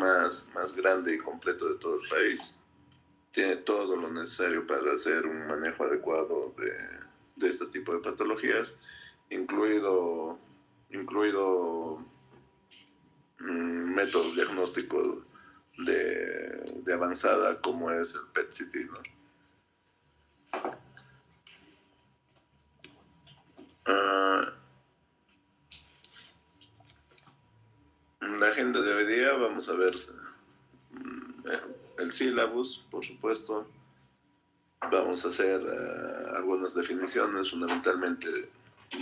más grande y completo de todo el país. Tiene todo lo necesario para hacer un manejo adecuado de este tipo de patologías, incluido métodos diagnósticos de avanzada como es el PET-CT, ¿no? La agenda de hoy día vamos a ver el sílabus, por supuesto. Vamos a hacer algunas definiciones, fundamentalmente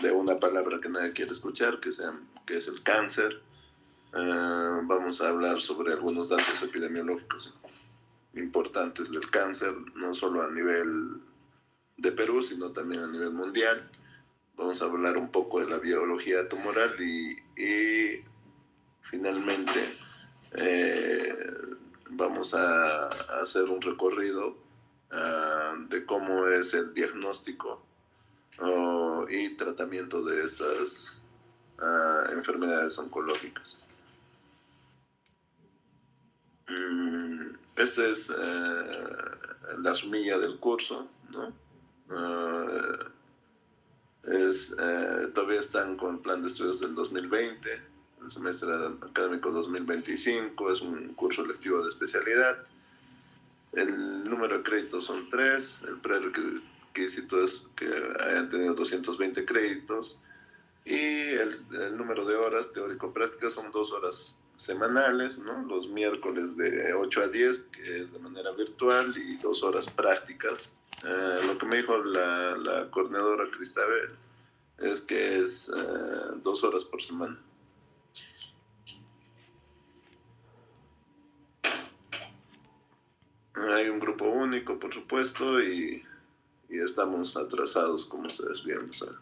de una palabra que nadie quiere escuchar, que es el cáncer. Vamos a hablar sobre algunos datos epidemiológicos importantes del cáncer, no solo a nivel de Perú, sino también a nivel mundial. Vamos a hablar un poco de la biología tumoral y finalmente vamos a hacer un recorrido de cómo es el diagnóstico y tratamiento de estas enfermedades oncológicas. Esta es la sumilla del curso, ¿no? Todavía están con el plan de estudios del 2020, el semestre académico 2025, es un curso lectivo de especialidad. El número de créditos son 3, el prerequisito es que hayan tenido 220 créditos y el número de horas teórico-prácticas son 2 horas semanales, ¿no? Los miércoles de 8 a 10, que es de manera virtual, y 2 horas prácticas. Lo que me dijo la coordinadora Cristabel es que es 2 horas por semana. Hay un grupo único, por supuesto, y estamos atrasados, como ustedes bien saben.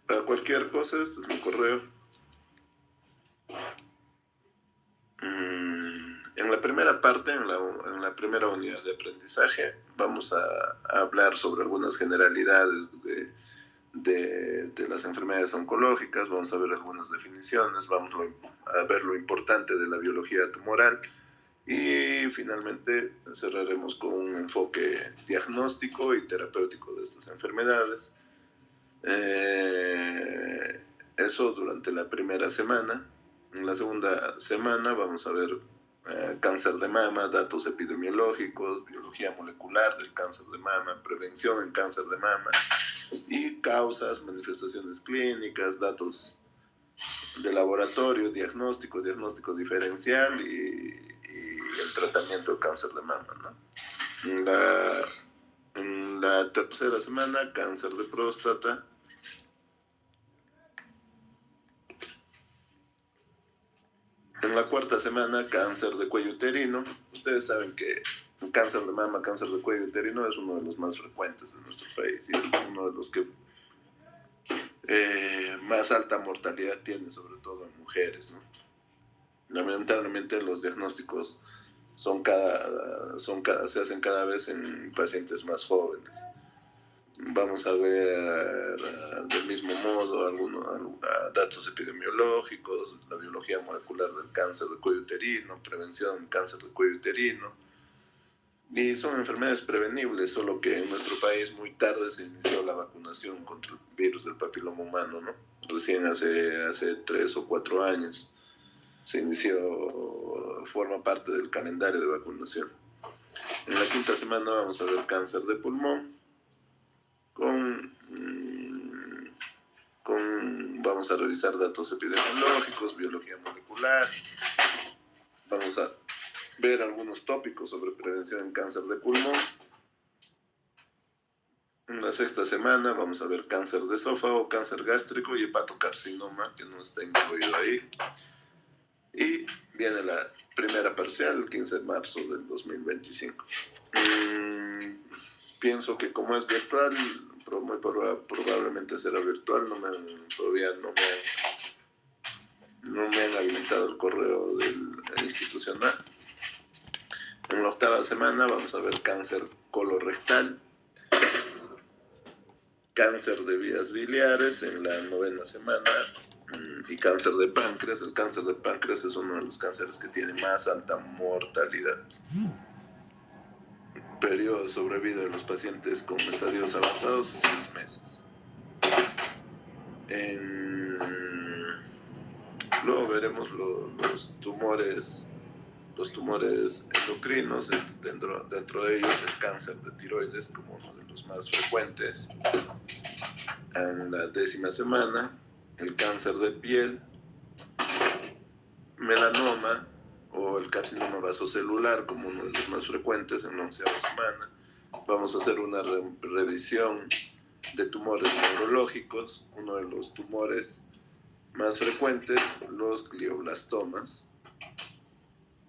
Para cualquier cosa, este es mi correo. En la primera parte, en la primera unidad de aprendizaje, vamos a hablar sobre algunas generalidades de las enfermedades oncológicas, vamos a ver algunas definiciones, vamos a ver lo importante de la biología tumoral y finalmente cerraremos con un enfoque diagnóstico y terapéutico de estas enfermedades. Eso durante la primera semana. En la segunda semana vamos a ver cáncer de mama, datos epidemiológicos, biología molecular del cáncer de mama, prevención en cáncer de mama y causas, manifestaciones clínicas, datos de laboratorio, diagnóstico diferencial y el tratamiento del cáncer de mama, ¿no? En la tercera semana, cáncer de próstata. En la cuarta semana, cáncer de cuello uterino. Ustedes saben que el cáncer de mama, cáncer de cuello uterino es uno de los más frecuentes de nuestro país y es uno de los que más alta mortalidad tiene, sobre todo en mujeres, ¿no? Lamentablemente los diagnósticos se hacen cada vez en pacientes más jóvenes. Vamos a ver del mismo modo algunos datos epidemiológicos, la biología molecular del cáncer de cuello uterino, prevención del cáncer de cuello uterino. Y son enfermedades prevenibles, solo que en nuestro país muy tarde se inició la vacunación contra el virus del papiloma humano, ¿no? Recién hace 3 o 4 años se inició, forma parte del calendario de vacunación. En la quinta semana vamos a ver cáncer de pulmón, vamos a revisar datos epidemiológicos, biología molecular, vamos a ver algunos tópicos sobre prevención en cáncer de pulmón. En la sexta semana vamos a ver cáncer de esófago, cáncer gástrico y hepatocarcinoma, que no está incluido ahí. Y viene la primera parcial, el 15 de marzo del 2025. Pienso que como es virtual, muy probablemente será virtual, todavía no me han habilitado el correo del institucional. En la octava semana vamos a ver cáncer colorectal, cáncer de vías biliares. En la novena semana y cáncer de páncreas. El cáncer de páncreas es uno de los cánceres que tiene más alta mortalidad. Periodo de sobrevida de los pacientes con estadios avanzados, 6 meses. Luego veremos los tumores endocrinos, dentro de ellos el cáncer de tiroides como uno de los más frecuentes. En la 10ª semana, el cáncer de piel, melanoma o el carcinoma vasocelular como uno de los más frecuentes en la 11ª semana. Vamos a hacer una revisión de tumores neurológicos, uno de los tumores más frecuentes, los glioblastomas.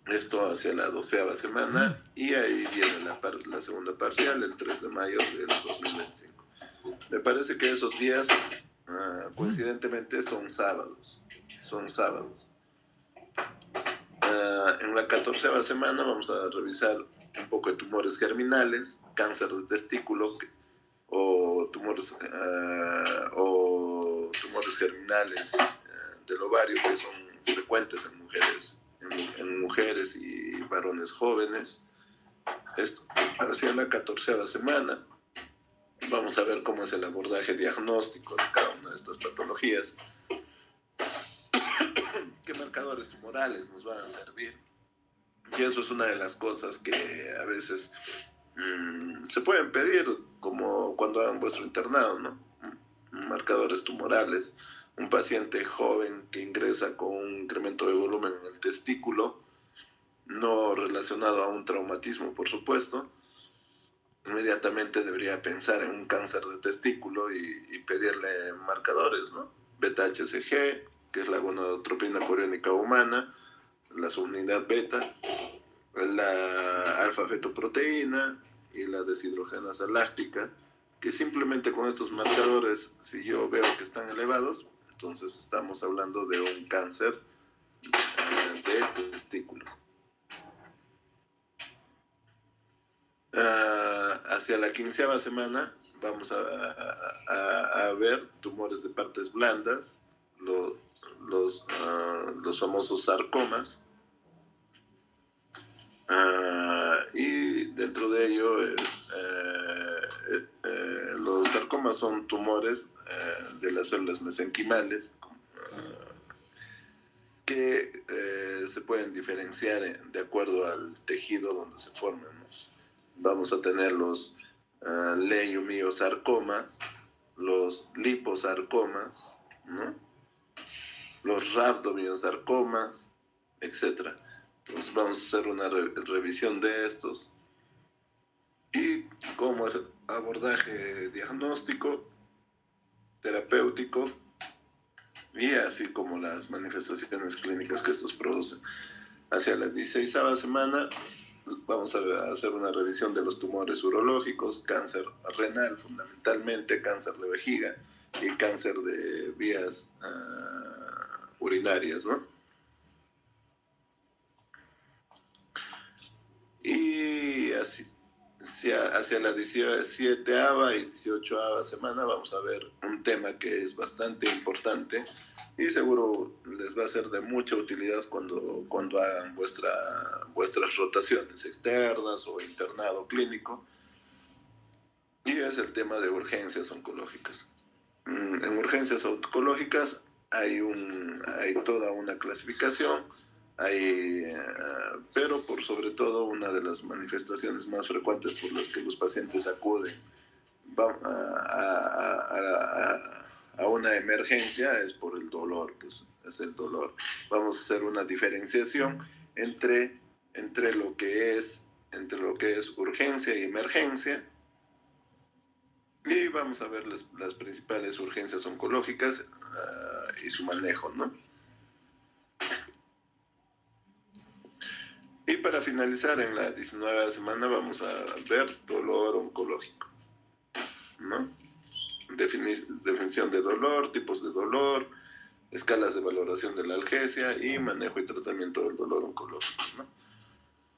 Esto hacia la 12ª semana, y ahí viene la segunda parcial, el 3 de mayo del 2025. Me parece que esos días, coincidentemente, son sábados. En la 14ª semana vamos a revisar un poco de tumores germinales, cáncer de testículo o tumores germinales del ovario, que son frecuentes en mujeres y varones jóvenes. Esto hacia la 14ª semana. Vamos a ver cómo es el abordaje diagnóstico de cada una de estas patologías. ¿Qué marcadores tumorales nos van a servir? Y eso es una de las cosas que a veces se pueden pedir, como cuando hagan vuestro internado, ¿no? Marcadores tumorales. Un paciente joven que ingresa con un incremento de volumen en el testículo, no relacionado a un traumatismo, por supuesto, inmediatamente debería pensar en un cáncer de testículo y pedirle marcadores, ¿no? Beta-HCG, que es la gonadotropina coriónica humana, la subunidad beta, la alfa-fetoproteína y la deshidrogenasa láctica, que simplemente con estos marcadores, si yo veo que están elevados, entonces estamos hablando de un cáncer de testículo. Hacia la 15ª semana vamos a ver tumores de partes blandas, los famosos sarcomas, y dentro de ello los sarcomas son tumores de las células mesenquimales que se pueden diferenciar de acuerdo al tejido donde se forman, ¿no? Vamos a tener los leiomiosarcomas, los liposarcomas, ¿no? Los rhabdomyosarcomas, etc. Entonces vamos a hacer una revisión de estos y cómo es el abordaje diagnóstico, terapéutico y así como las manifestaciones clínicas que estos producen. Hacia la 16ª semana vamos a hacer una revisión de los tumores urológicos, cáncer renal fundamentalmente, cáncer de vejiga y cáncer de vías urinarias, ¿no? Y así, hacia la 17ª y 18ª semana vamos a ver un tema que es bastante importante y seguro les va a ser de mucha utilidad cuando hagan vuestras rotaciones externas o internado clínico, y es el tema de urgencias oncológicas. En urgencias oncológicas hay toda una clasificación, pero por sobre todo una de las manifestaciones más frecuentes por las que los pacientes acuden a una emergencia es por el dolor, pues es el dolor. Vamos a hacer una diferenciación entre lo que es urgencia y emergencia, y vamos a ver las principales urgencias oncológicas y su manejo, ¿no? Y para finalizar, en la 19ª semana vamos a ver dolor oncológico, ¿no? Definición de dolor, tipos de dolor, escalas de valoración de la analgesia y manejo y tratamiento del dolor oncológico, ¿no?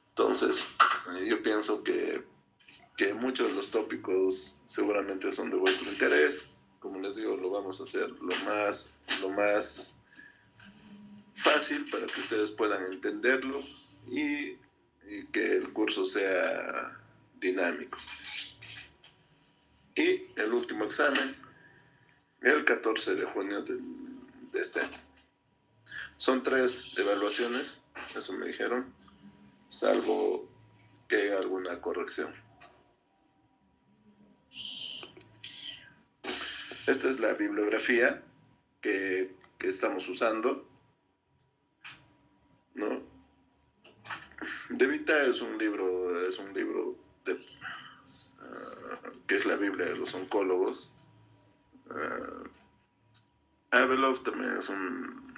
Entonces, yo pienso que muchos de los tópicos seguramente son de vuestro interés. como les digo, lo vamos a hacer lo más fácil para que ustedes puedan entenderlo y que el curso sea dinámico. Y el último examen, el 14 de junio de este año. Son 3 evaluaciones, eso me dijeron, salvo que haya alguna corrección. Esta es la bibliografía que estamos usando, ¿no? De Vita es un libro que es la Biblia de los oncólogos. Abeloff también es un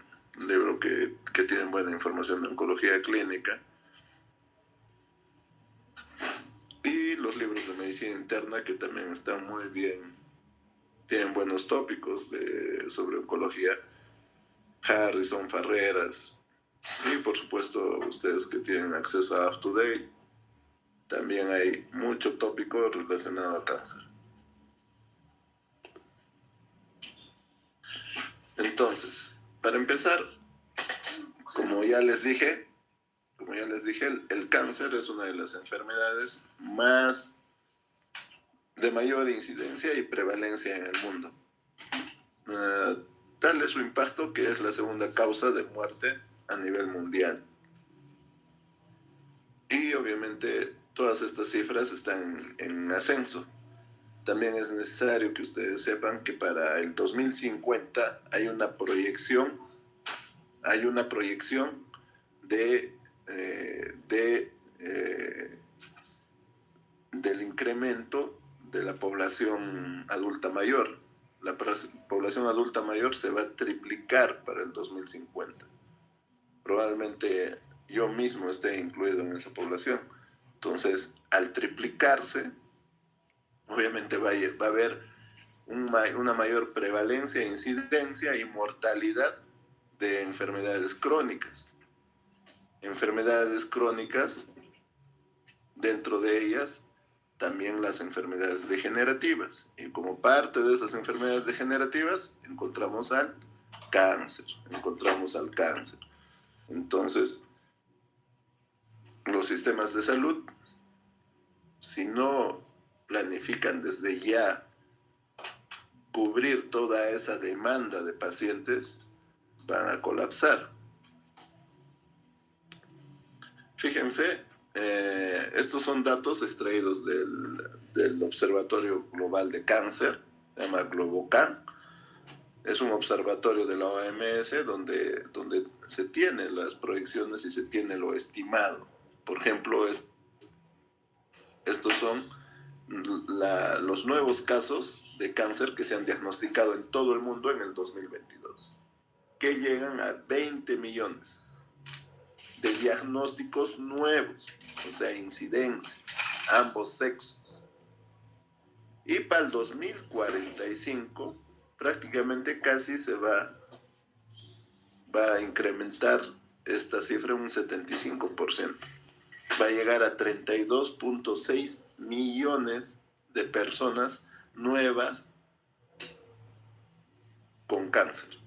libro que tiene buena información de oncología clínica. Y los libros de medicina interna, que también están muy bien, tienen buenos tópicos sobre oncología. Harrison, Farreras, y por supuesto ustedes que tienen acceso a UpToDate, también hay mucho tópico relacionado a cáncer. Entonces, para empezar, como ya les dije, el cáncer es una de las enfermedades de mayor incidencia y prevalencia en el mundo. Tal es su impacto que es la segunda causa de muerte a nivel mundial. Y obviamente todas estas cifras están en ascenso. También es necesario que ustedes sepan que para el 2050 hay una proyección del incremento de la población adulta mayor. La población adulta mayor se va a triplicar para el 2050. Probablemente yo mismo esté incluido en esa población. Entonces, al triplicarse, obviamente va a haber una mayor prevalencia, incidencia y mortalidad de enfermedades crónicas. Enfermedades crónicas, dentro de ellas, también las enfermedades degenerativas. Y como parte de esas enfermedades degenerativas, encontramos al cáncer. Entonces, los sistemas de salud, si no planifican desde ya cubrir toda esa demanda de pacientes, van a colapsar. Fíjense, estos son datos extraídos del Observatorio Global de Cáncer, se llama GloboCan. Es un observatorio de la OMS donde se tienen las proyecciones y se tiene lo estimado. Por ejemplo, estos son los nuevos casos de cáncer que se han diagnosticado en todo el mundo en el 2022, que llegan a 20 millones de diagnósticos nuevos, o sea, incidencia, ambos sexos. Y para el 2045, prácticamente casi se va a incrementar esta cifra un 75%. Va a llegar a 32.6 millones de personas nuevas con cáncer.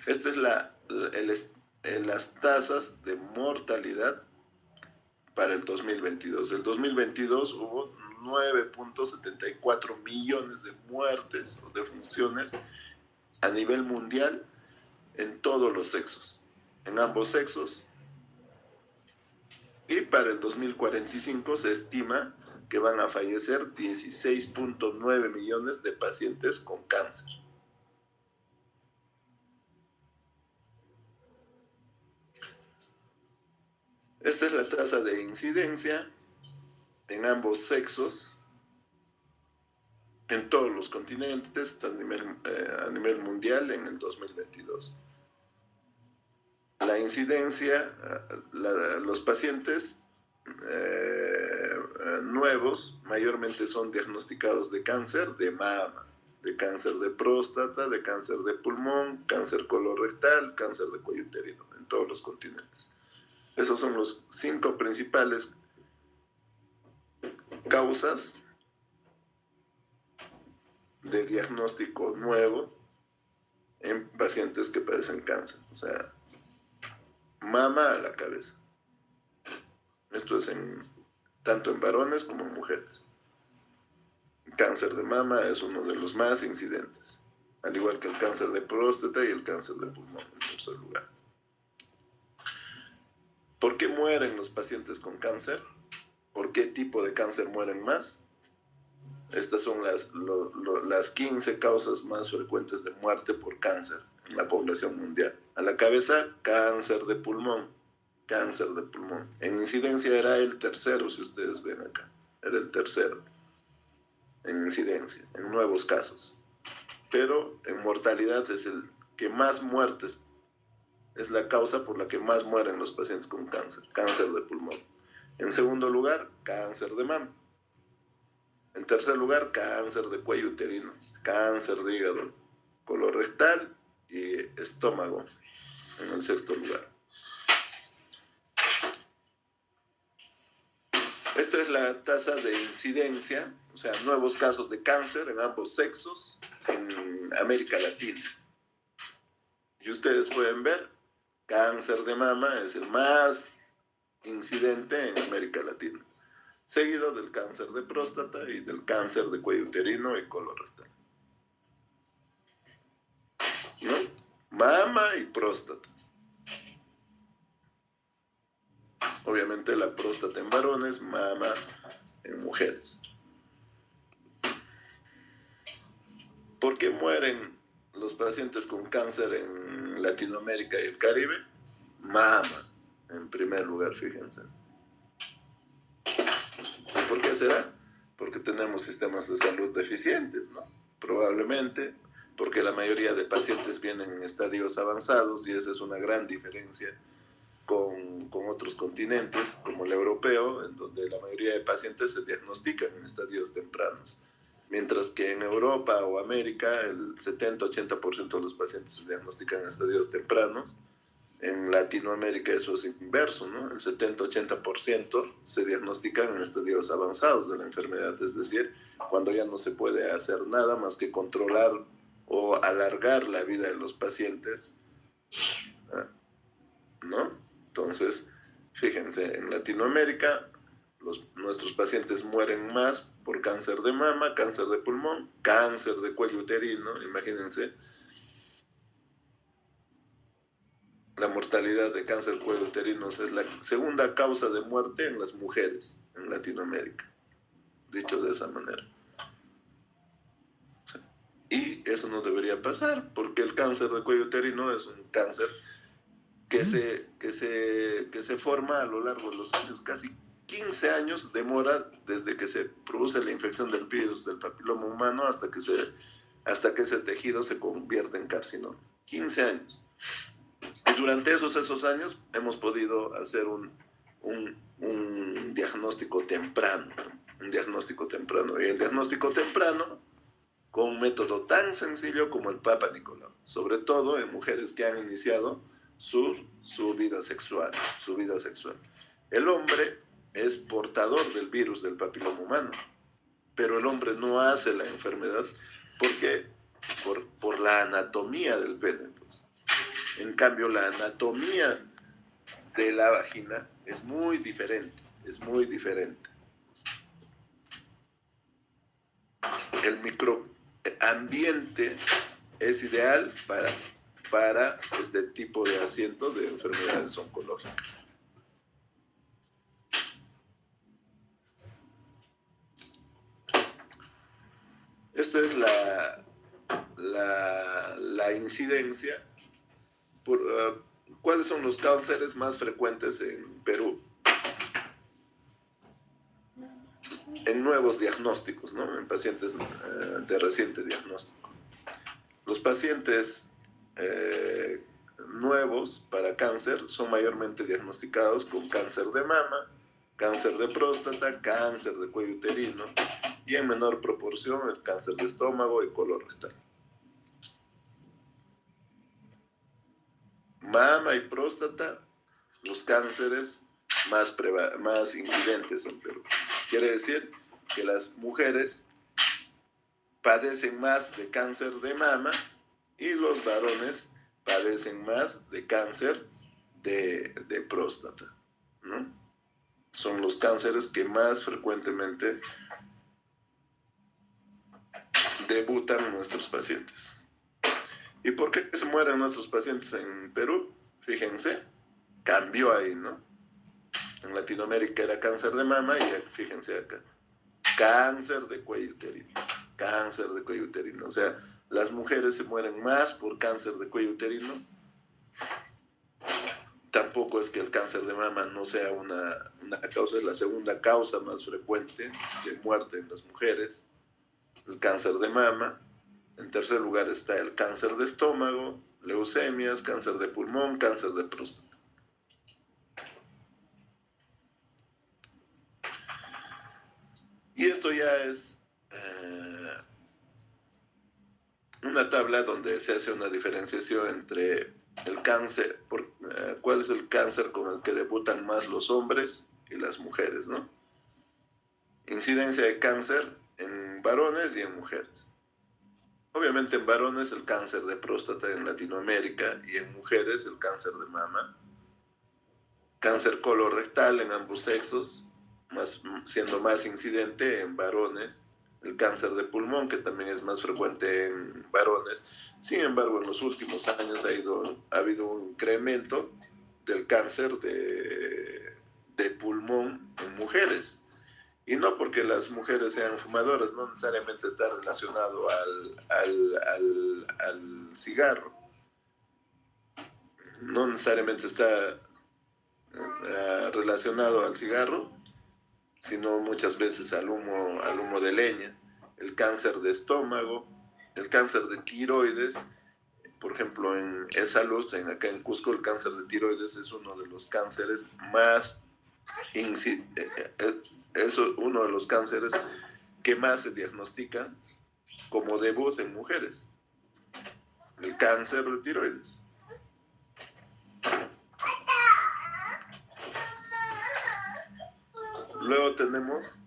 Esta es las tasas de mortalidad para el 2022. El 2022 hubo 9.74 millones de muertes o defunciones a nivel mundial en todos los sexos, en ambos sexos. Y para el 2045 se estima que van a fallecer 16.9 millones de pacientes con cáncer. Esta es la tasa de incidencia en ambos sexos, en todos los continentes, a nivel mundial en el 2022. La incidencia, los pacientes nuevos mayormente son diagnosticados de cáncer de mama, de cáncer de próstata, de cáncer de pulmón, cáncer colorectal, cáncer de cuello uterino, en todos los continentes. Esos son los 5 principales causas de diagnóstico nuevo en pacientes que padecen cáncer. O sea, mama a la cabeza. Esto es tanto en varones como en mujeres. El cáncer de mama es uno de los más incidentes, al igual que el cáncer de próstata y el cáncer de pulmón en tercer lugar. ¿Por qué mueren los pacientes con cáncer? ¿Por qué tipo de cáncer mueren más? Estas son las 15 causas más frecuentes de muerte por cáncer en la población mundial. A la cabeza, cáncer de pulmón. Cáncer de pulmón. En incidencia era el tercero, si ustedes ven acá. Era el tercero en incidencia, en nuevos casos. Pero en mortalidad es el que más muertes, es la causa por la que más mueren los pacientes con cáncer. Cáncer de pulmón. En segundo lugar, cáncer de mama. En tercer lugar, cáncer de cuello uterino, cáncer de hígado, colorectal y estómago en el sexto lugar. Esta es la tasa de incidencia, o sea, nuevos casos de cáncer en ambos sexos en América Latina. Y ustedes pueden ver, cáncer de mama es el más incidente en América Latina, seguido del cáncer de próstata y del cáncer de cuello uterino y colorectal. ¿No? Mama y próstata. Obviamente la próstata en varones, mama en mujeres. ¿Por qué mueren los pacientes con cáncer en Latinoamérica y el Caribe? Mama, en primer lugar, fíjense. ¿Por qué será? Porque tenemos sistemas de salud deficientes, ¿no? Probablemente porque la mayoría de pacientes vienen en estadios avanzados y esa es una gran diferencia con otros continentes, como el europeo, en donde la mayoría de pacientes se diagnostican en estadios tempranos. Mientras que en Europa o América el 70-80% de los pacientes se diagnostican en estadios tempranos. En Latinoamérica eso es inverso, ¿no? El 70-80% se diagnostican en estadios avanzados de la enfermedad, es decir, cuando ya no se puede hacer nada más que controlar o alargar la vida de los pacientes, ¿no? Entonces, fíjense, en Latinoamérica nuestros pacientes mueren más por cáncer de mama, cáncer de pulmón, cáncer de cuello uterino, imagínense. La mortalidad de cáncer de cuello uterino es la segunda causa de muerte en las mujeres en Latinoamérica, dicho de esa manera. Y eso no debería pasar, porque el cáncer de cuello uterino es un cáncer que se forma a lo largo de los años. Casi 15 años demora desde que se produce la infección del virus del papiloma humano hasta que ese tejido se convierte en carcinoma. 15 años. Y durante esos años hemos podido hacer un diagnóstico temprano, un diagnóstico temprano. Y el diagnóstico temprano con un método tan sencillo como el Papa Nicolau, sobre todo en mujeres que han iniciado su vida sexual. El hombre es portador del virus del papiloma humano, pero el hombre no hace la enfermedad porque por la anatomía del pene, pues. En cambio, la anatomía de la vagina es muy diferente, El microambiente es ideal para este tipo de asiento de enfermedades oncológicas. Esta es la incidencia. ¿Cuáles son los cánceres más frecuentes en Perú? En nuevos diagnósticos, ¿no? En pacientes de reciente diagnóstico. Los pacientes nuevos para cáncer son mayormente diagnosticados con cáncer de mama, cáncer de próstata, cáncer de cuello uterino y en menor proporción el cáncer de estómago y colorectal. Mama y próstata, los cánceres más incidentes en Perú. Quiere decir que las mujeres padecen más de cáncer de mama y los varones padecen más de cáncer de próstata, ¿no? Son los cánceres que más frecuentemente debutan nuestros pacientes. ¿Y por qué se mueren nuestros pacientes en Perú? Fíjense, cambió ahí, ¿no? En Latinoamérica era cáncer de mama y fíjense acá, cáncer de cuello uterino, cáncer de cuello uterino. O sea, las mujeres se mueren más por cáncer de cuello uterino. Tampoco es que el cáncer de mama no sea una causa, es la segunda causa más frecuente de muerte en las mujeres, el cáncer de mama. En tercer lugar está el cáncer de estómago, leucemias, cáncer de pulmón, cáncer de próstata. Y esto ya es una tabla donde se hace una diferenciación entre el cáncer, cuál es el cáncer con el que debutan más los hombres y las mujeres, ¿no? Incidencia de cáncer en varones y en mujeres. Obviamente en varones el cáncer de próstata en Latinoamérica y en mujeres el cáncer de mama. Cáncer colorectal en ambos sexos, siendo más incidente en varones. El cáncer de pulmón, que también es más frecuente en varones. Sin embargo, en los últimos años ha habido un incremento del cáncer de pulmón en mujeres. Y no porque las mujeres sean fumadoras, no necesariamente está relacionado al cigarro. No necesariamente está relacionado al cigarro, sino muchas veces al humo de leña. El cáncer de estómago, el cáncer de tiroides. Por ejemplo, en E-Salud, acá en Cusco, el cáncer de tiroides es uno de los cánceres más es uno de los cánceres que más se diagnostican como debut en mujeres, el cáncer de tiroides. Luego tenemos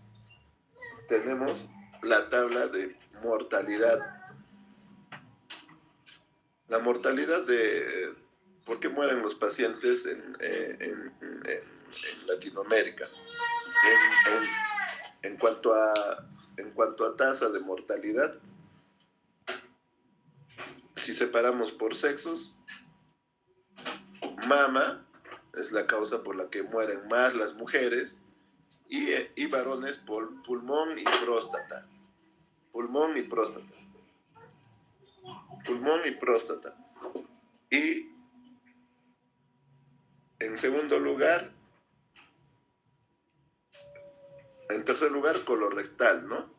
la tabla de mortalidad. La mortalidad de por qué mueren los pacientes en Latinoamérica. En cuanto a tasa de mortalidad, si separamos por sexos, mama es la causa por la que mueren más las mujeres y varones por pulmón y próstata. Pulmón y próstata. Pulmón y próstata. Y en tercer lugar, colorectal, ¿no?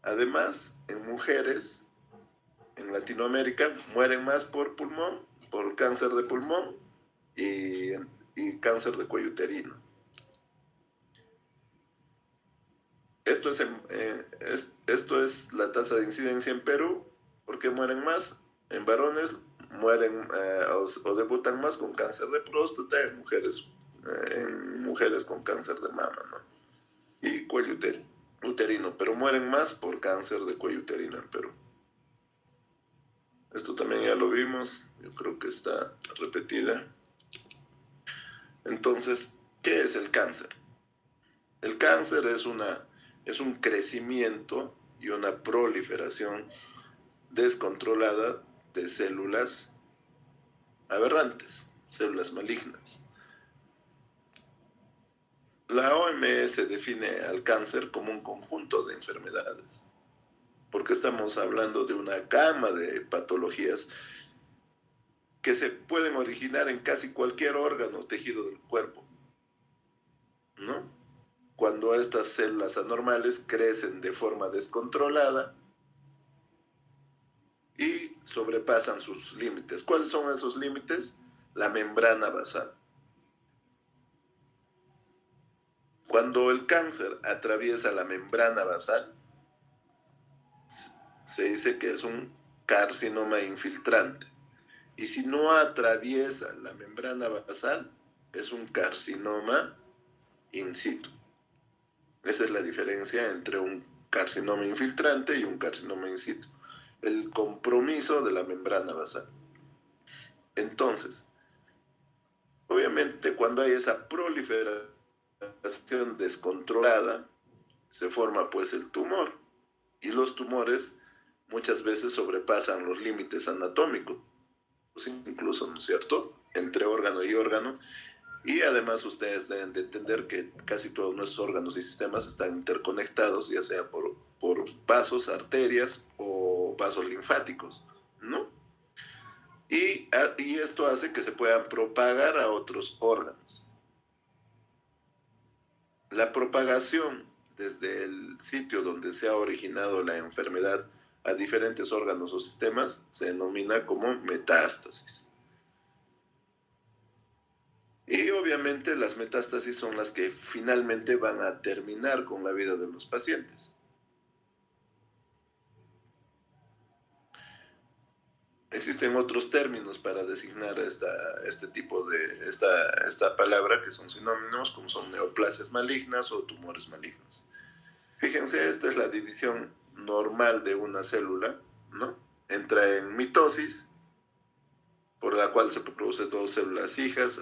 Además, en mujeres, en Latinoamérica, mueren más por pulmón, por cáncer de pulmón y cáncer de cuello uterino. Esto es la tasa de incidencia en Perú. ¿Por qué mueren más? En varones mueren o debutan más con cáncer de próstata, en mujeres con cáncer de mama, ¿no? Y cuello uterino, pero mueren más por cáncer de cuello uterino en Perú. Esto también ya lo vimos, yo creo que está repetida. Entonces, ¿qué es el cáncer? El cáncer es un crecimiento y una proliferación descontrolada de células aberrantes, células malignas. La OMS define al cáncer como un conjunto de enfermedades, porque estamos hablando de una gama de patologías que se pueden originar en casi cualquier órgano o tejido del cuerpo, ¿no? Cuando estas células anormales crecen de forma descontrolada y sobrepasan sus límites. ¿Cuáles son esos límites? La membrana basal. Cuando el cáncer atraviesa la membrana basal, se dice que es un carcinoma infiltrante. Y si no atraviesa la membrana basal, es un carcinoma in situ. Esa es la diferencia entre un carcinoma infiltrante y un carcinoma in situ. El compromiso de la membrana basal. Entonces, obviamente cuando hay esa proliferación descontrolada, se forma pues el tumor. Y los tumores muchas veces sobrepasan los límites anatómicos, incluso, ¿no es cierto?, entre órgano y órgano. Y además ustedes deben de entender que casi todos nuestros órganos y sistemas están interconectados, ya sea por vasos, arterias o vasos linfáticos, ¿no? Y esto hace que se puedan propagar a otros órganos. La propagación desde el sitio donde se ha originado la enfermedad a diferentes órganos o sistemas se denomina como metástasis. Y obviamente las metástasis son las que finalmente van a terminar con la vida de los pacientes. Existen otros términos para designar este tipo de esta palabra que son sinónimos, como son neoplasias malignas o tumores malignos. Fíjense, esta es la división normal de una célula, ¿no? Entra en mitosis, por la cual se producen dos células hijas,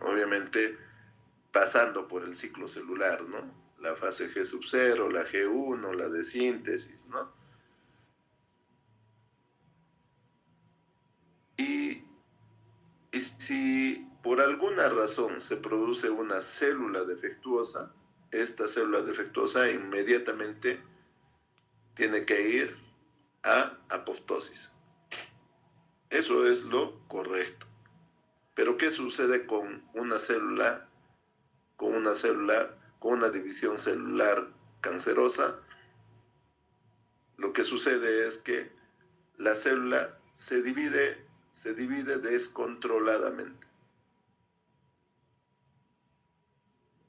obviamente pasando por el ciclo celular, ¿no? La fase G sub 0, la G1, la de síntesis, ¿no? Y si por alguna razón se produce una célula defectuosa, esta célula defectuosa inmediatamente tiene que ir a apoptosis. Eso es lo correcto. Pero ¿qué sucede con una célula, con una división celular cancerosa? Lo que sucede es que la célula se divide descontroladamente.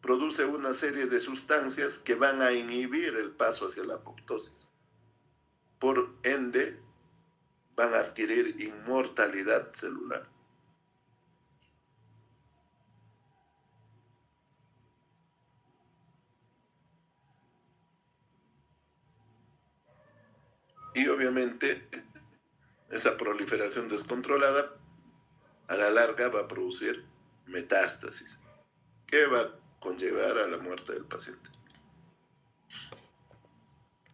Produce una serie de sustancias que van a inhibir el paso hacia la apoptosis. Por ende, van a adquirir inmortalidad celular. Y obviamente, esa proliferación descontrolada a la larga va a producir metástasis, que va a conllevar a la muerte del paciente.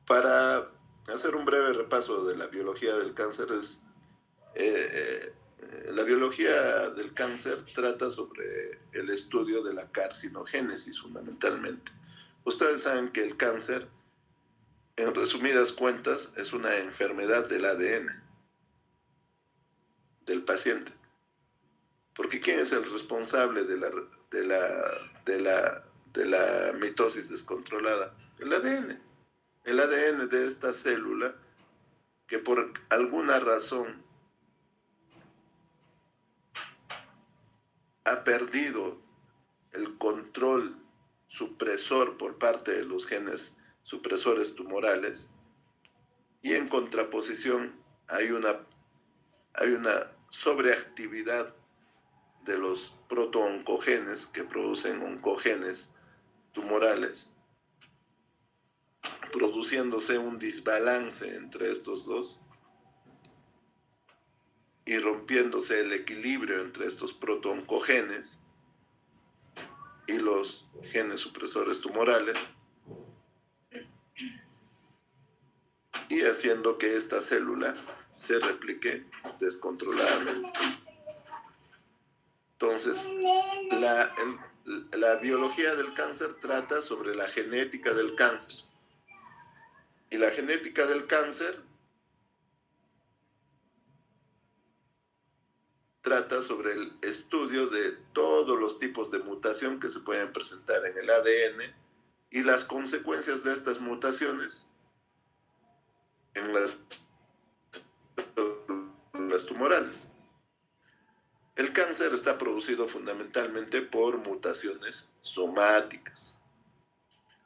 Para hacer un breve repaso de la biología del cáncer, la biología del cáncer trata sobre el estudio de la carcinogénesis fundamentalmente. Ustedes saben que el cáncer, en resumidas cuentas, es una enfermedad del ADN del paciente. Porque ¿quién es el responsable de la mitosis descontrolada? El ADN. El ADN de esta célula que por alguna razón ha perdido el control supresor por parte de los genes supresores tumorales, y en contraposición hay una sobreactividad de los protooncogenes que producen oncogenes tumorales, produciéndose un desbalance entre estos dos y rompiéndose el equilibrio entre estos protooncogenes y los genes supresores tumorales, y haciendo que esta célula se replique descontroladamente. Entonces, la biología del cáncer trata sobre la genética del cáncer. Y la genética del cáncer trata sobre el estudio de todos los tipos de mutación que se pueden presentar en el ADN y las consecuencias de estas mutaciones en las tumorales. El cáncer está producido fundamentalmente por mutaciones somáticas.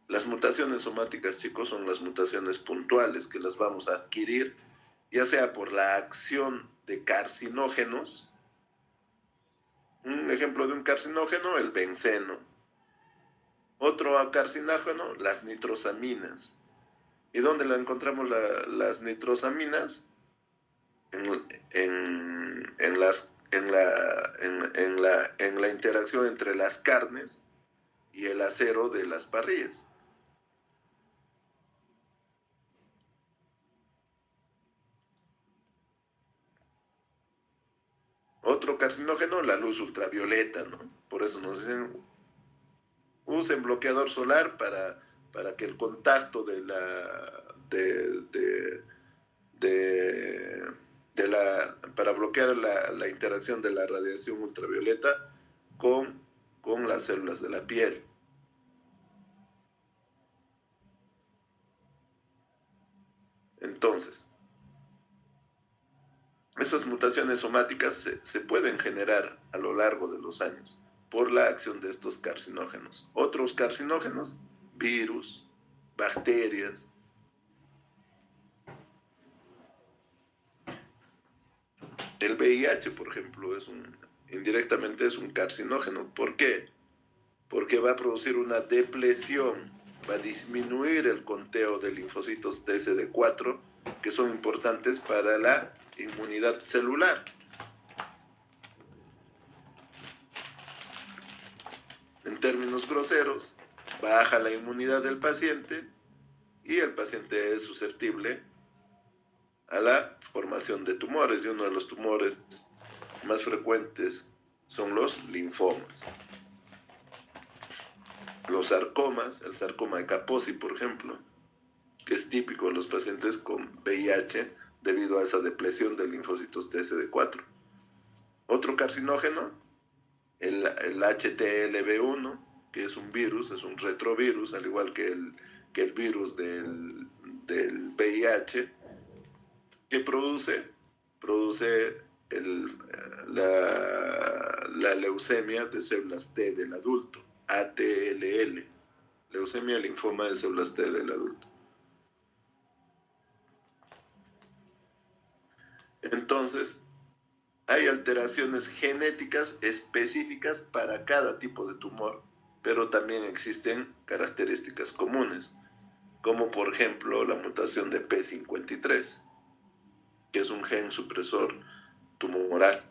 Las mutaciones somáticas, chicos, son las mutaciones puntuales que las vamos a adquirir, ya sea por la acción de carcinógenos. Un ejemplo de un carcinógeno, el benceno. Otro carcinógeno, las nitrosaminas. ¿Y dónde la encontramos las nitrosaminas? En la interacción entre las carnes y el acero de las parrillas. Otro carcinógeno, la luz ultravioleta, ¿no? Por eso nos dicen, usen bloqueador solar para que el contacto para bloquear la interacción de la radiación ultravioleta con, con las células de la piel. Entonces, esas mutaciones somáticas se pueden generar a lo largo de los años por la acción de estos carcinógenos. Otros carcinógenos, virus, bacterias. El VIH, por ejemplo, indirectamente es un carcinógeno. ¿Por qué? Porque va a producir una depresión, va a disminuir el conteo de linfocitos TCD4, que son importantes para la inmunidad celular. En términos groseros, baja la inmunidad del paciente y el paciente es susceptible a la formación de tumores, y uno de los tumores más frecuentes son los linfomas. Los sarcomas, el sarcoma de Kaposi, por ejemplo, que es típico de los pacientes con VIH debido a esa depresión de linfocitos TCD4. Otro carcinógeno, el HTLV1, que es un virus, es un retrovirus, al igual que el virus del VIH, que produce la leucemia de células T del adulto, ATLL, leucemia linfoma de células T del adulto. Entonces, hay alteraciones genéticas específicas para cada tipo de tumor, pero también existen características comunes, como por ejemplo la mutación de P53, que es un gen supresor tumoral.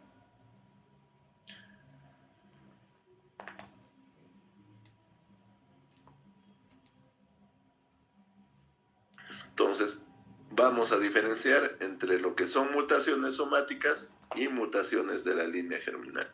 Entonces, vamos a diferenciar entre lo que son mutaciones somáticas y mutaciones de la línea germinal.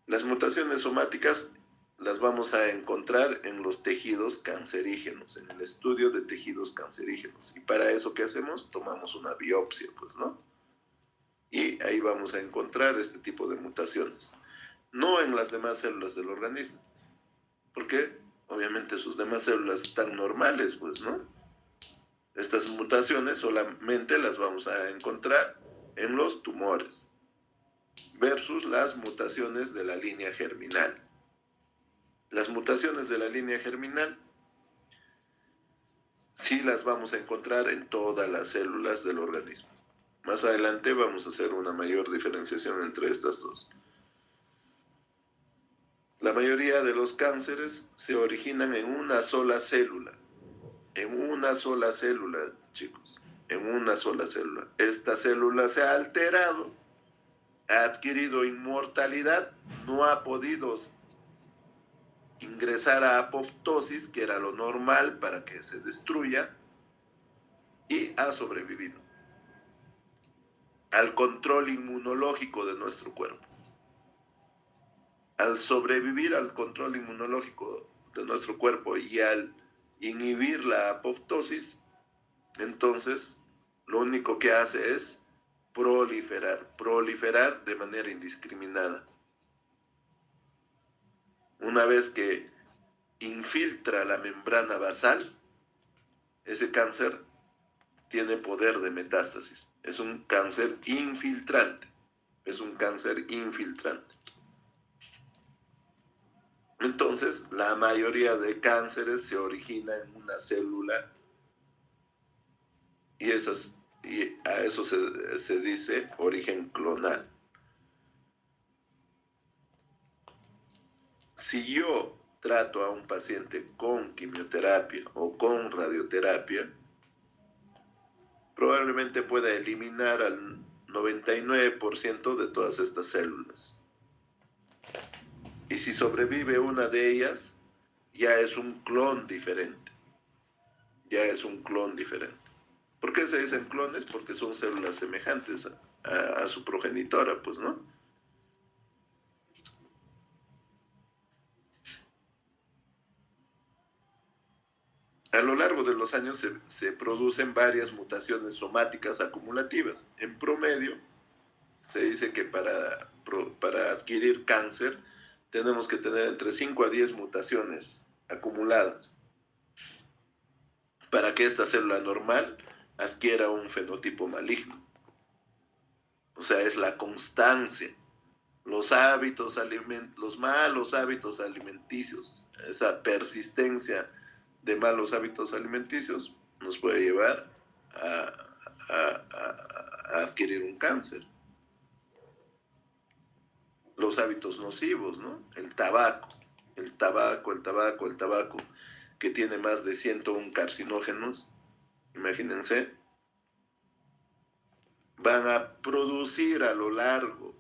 Las mutaciones somáticas las vamos a encontrar en los tejidos cancerígenos, en el estudio de tejidos cancerígenos. Y para eso, ¿qué hacemos? Tomamos una biopsia, pues, ¿no? Y ahí vamos a encontrar este tipo de mutaciones. No en las demás células del organismo, porque obviamente sus demás células están normales, pues, ¿no? Estas mutaciones solamente las vamos a encontrar en los tumores versus las mutaciones de la línea germinal. Las mutaciones de la línea germinal sí las vamos a encontrar en todas las células del organismo. Más adelante vamos a hacer una mayor diferenciación entre estas dos. La mayoría de los cánceres se originan en una sola célula. En una sola célula, chicos. En una sola célula. Esta célula se ha alterado, ha adquirido inmortalidad, no ha podido ingresar a apoptosis, que era lo normal para que se destruya, y ha sobrevivido al control inmunológico de nuestro cuerpo. Al sobrevivir al control inmunológico de nuestro cuerpo y al inhibir la apoptosis, entonces lo único que hace es proliferar de manera indiscriminada. Una vez que infiltra la membrana basal, ese cáncer tiene poder de metástasis. Es un cáncer infiltrante. Es un cáncer infiltrante. Entonces, la mayoría de cánceres se origina en una célula y a eso se dice origen clonal. si yo trato a un paciente con quimioterapia o con radioterapia, probablemente pueda eliminar al 99% de todas estas células. Y si sobrevive una de ellas, ya es un clon diferente. Ya es un clon diferente. ¿Por qué se dicen clones? Porque son células semejantes a su progenitora, pues, ¿no? A lo largo de los años se producen varias mutaciones somáticas acumulativas. En promedio, se dice que para adquirir cáncer tenemos que tener entre 5 a 10 mutaciones acumuladas para que esta célula normal adquiera un fenotipo maligno. O sea, es la constancia, los malos hábitos alimenticios, esa persistencia de malos hábitos alimenticios nos puede llevar a adquirir un cáncer. Los hábitos nocivos, ¿no? El tabaco, que tiene más de 101 carcinógenos, imagínense, van a producir a lo largo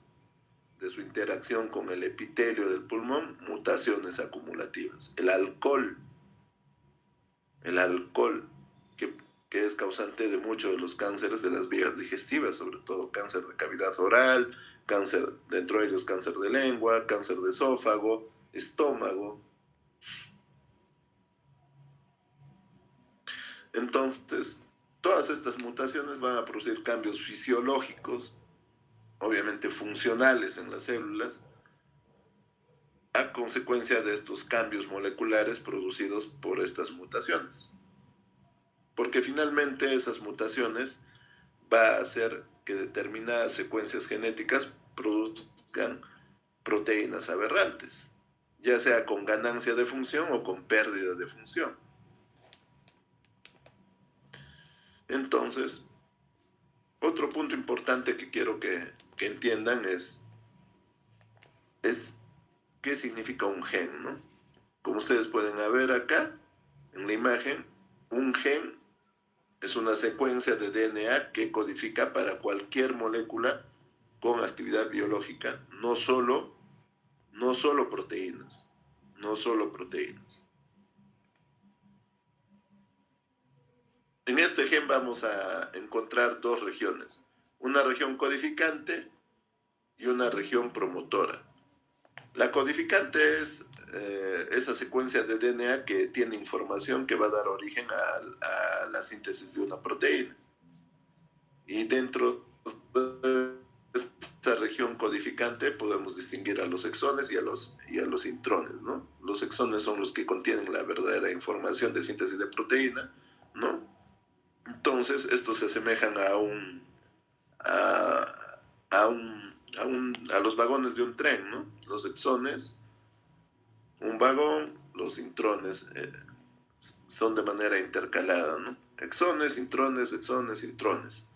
de su interacción con el epitelio del pulmón mutaciones acumulativas. El alcohol que es causante de muchos de los cánceres de las vías digestivas, sobre todo cáncer de cavidad oral, cáncer, dentro de ellos cáncer de lengua, cáncer de esófago, estómago. Entonces, todas estas mutaciones van a producir cambios fisiológicos, obviamente funcionales en las células, a consecuencia de estos cambios moleculares producidos por estas mutaciones. Porque finalmente esas mutaciones va a hacer que determinadas secuencias genéticas produzcan proteínas aberrantes, ya sea con ganancia de función o con pérdida de función. Entonces, otro punto importante que quiero que entiendan es qué significa un gen, ¿no? Como ustedes pueden ver acá, en la imagen, un gen es una secuencia de DNA que codifica para cualquier molécula con actividad biológica, no solo proteínas, no solo proteínas. En este gen vamos a encontrar dos regiones, una región codificante y una región promotora. La codificante es esa secuencia de DNA que tiene información que va a dar origen a la síntesis de una proteína. Y dentro de esta región codificante podemos distinguir a los exones y a los intrones, ¿no? Los exones son los que contienen la verdadera información de síntesis de proteína, ¿no? Entonces, estos se asemejan a los vagones de un tren, ¿no? Los exones, un vagón, los intrones son de manera intercalada, ¿no? Exones, intrones, exones, intrones.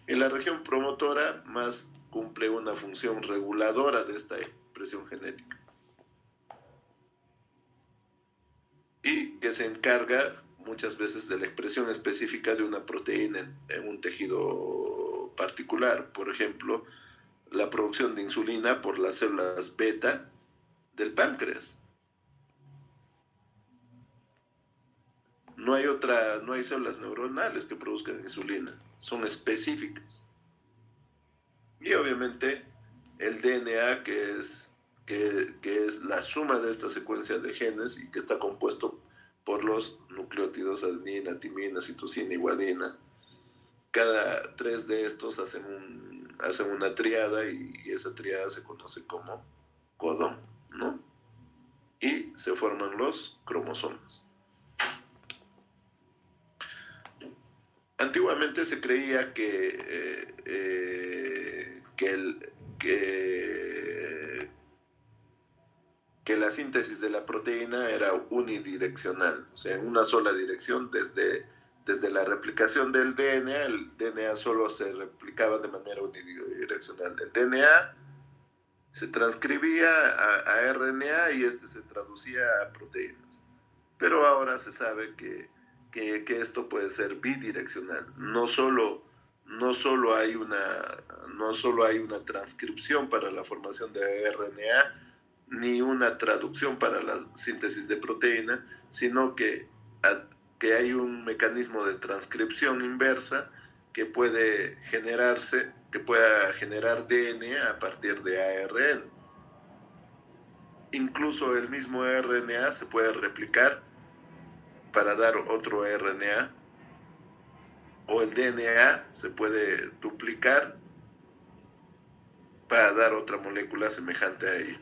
En la región promotora más cumple una función reguladora de esta expresión genética y que se encarga muchas veces de la expresión específica de una proteína en un tejido particular. Por ejemplo, la producción de insulina por las células beta del páncreas. No hay células neuronales que produzcan insulina, son específicas. Y obviamente el DNA, que es la suma de esta secuencia de genes y que está compuesto por los nucleótidos adenina, timina, citosina y guanina. Cada 3 de estos hacen una tríada y esa tríada se conoce como codón, ¿no? Y se forman los cromosomas. Antiguamente se creía que la síntesis de la proteína era unidireccional, o sea, en una sola dirección desde la replicación del DNA. El DNA solo se replicaba de manera unidireccional. El DNA Se transcribía a RNA y este se traducía a proteínas. Pero ahora se sabe que esto puede ser bidireccional. No solo hay una transcripción para la formación de RNA, ni una traducción para la síntesis de proteína, sino que hay un mecanismo de transcripción inversa que puede que pueda generar DNA a partir de ARN. Incluso el mismo RNA se puede replicar para dar otro RNA, o el DNA se puede duplicar para dar otra molécula semejante a ella.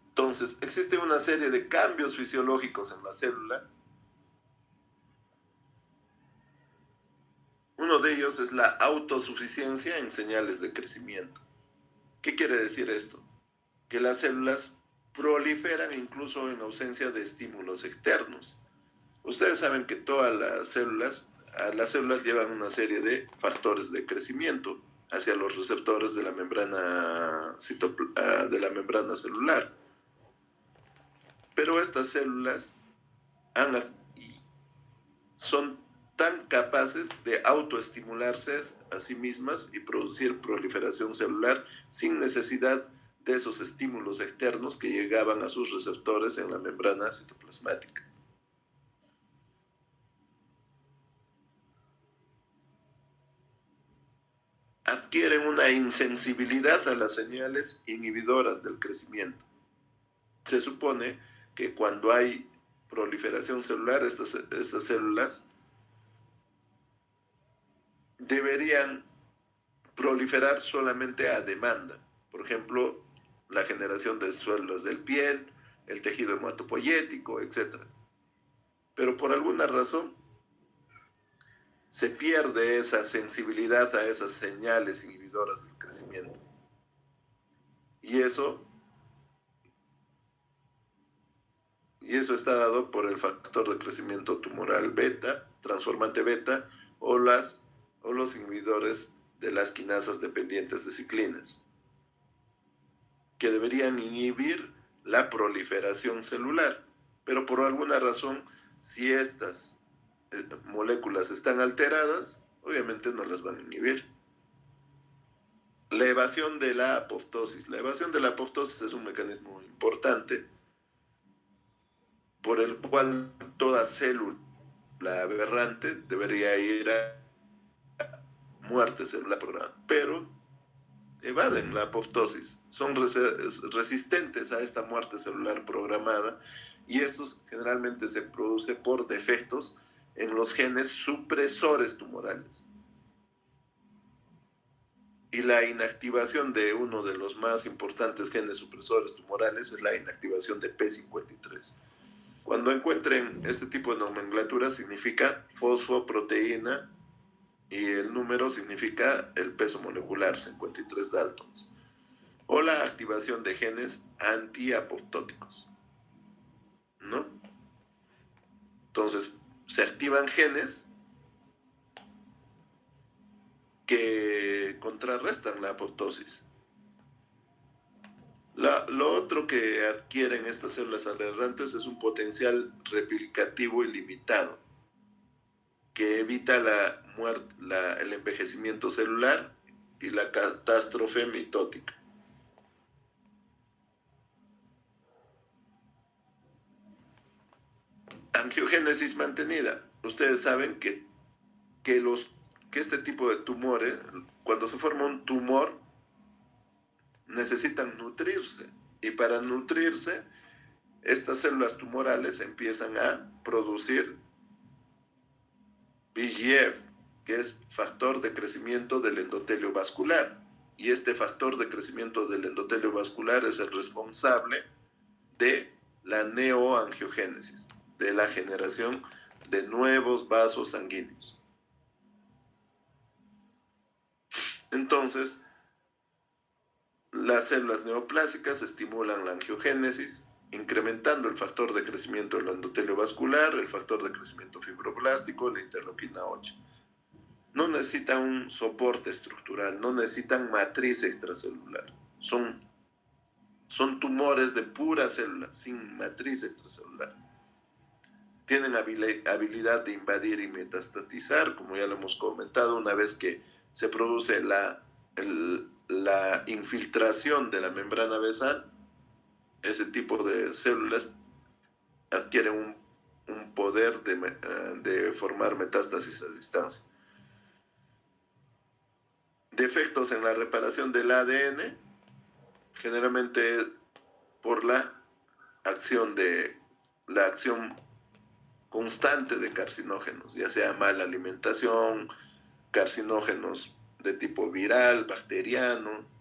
Entonces, existe una serie de cambios fisiológicos en la célula. Uno de ellos es la autosuficiencia en señales de crecimiento. ¿Qué quiere decir esto? Que las células proliferan incluso en ausencia de estímulos externos. Ustedes saben que todas las células llevan una serie de factores de crecimiento hacia los receptores de la membrana celular. Pero estas células son tan capaces de autoestimularse a sí mismas y producir proliferación celular sin necesidad de esos estímulos externos que llegaban a sus receptores en la membrana citoplasmática. Adquieren una insensibilidad a las señales inhibidoras del crecimiento. Se supone que cuando hay proliferación celular, estas células deberían proliferar solamente a demanda. Por ejemplo, la generación de células del piel, el tejido hematopoyético, etc. Pero por alguna razón se pierde esa sensibilidad a esas señales inhibidoras del crecimiento. Y eso está dado por el factor de crecimiento tumoral beta, transformante beta, o los inhibidores de las quinasas dependientes de ciclinas, que deberían inhibir la proliferación celular. Pero por alguna razón, si estas moléculas están alteradas, obviamente no las van a inhibir. La evasión de la apoptosis. La evasión de la apoptosis es un mecanismo importante por el cual toda célula aberrante debería ir a muerte celular programada, pero evaden la apoptosis, son resistentes a esta muerte celular programada, y estos generalmente se produce por defectos en los genes supresores tumorales. Y la inactivación de uno de los más importantes genes supresores tumorales es la inactivación de P53. Cuando encuentren este tipo de nomenclatura, significa fosfoproteína, y el número significa el peso molecular, 53 daltons. O la activación de genes antiapoptóticos, ¿no? Entonces, se activan genes que contrarrestan la apoptosis. Lo otro que adquieren estas células aberrantes es un potencial replicativo ilimitado, que evita el envejecimiento celular y la catástrofe mitótica. Angiogénesis mantenida. Ustedes saben que este tipo de tumores, cuando se forma un tumor, necesitan nutrirse. Y para nutrirse, estas células tumorales empiezan a producir VEGF, que es factor de crecimiento del endotelio vascular. Y este factor de crecimiento del endotelio vascular es el responsable de la neoangiogénesis, de la generación de nuevos vasos sanguíneos. Entonces, las células neoplásicas estimulan la angiogénesis, incrementando el factor de crecimiento del endotelio vascular, el factor de crecimiento fibroblástico, la interleuquina 8. no necesitan un soporte estructural, no necesitan matriz extracelular. Son tumores de pura célula, sin matriz extracelular. Tienen habilidad de invadir y metastatizar, como ya lo hemos comentado, una vez que se produce la infiltración de la membrana basal, ese tipo de células adquieren un poder de formar metástasis a distancia. Defectos en la reparación del ADN, generalmente por la acción constante de carcinógenos, ya sea mala alimentación, carcinógenos de tipo viral, bacteriano.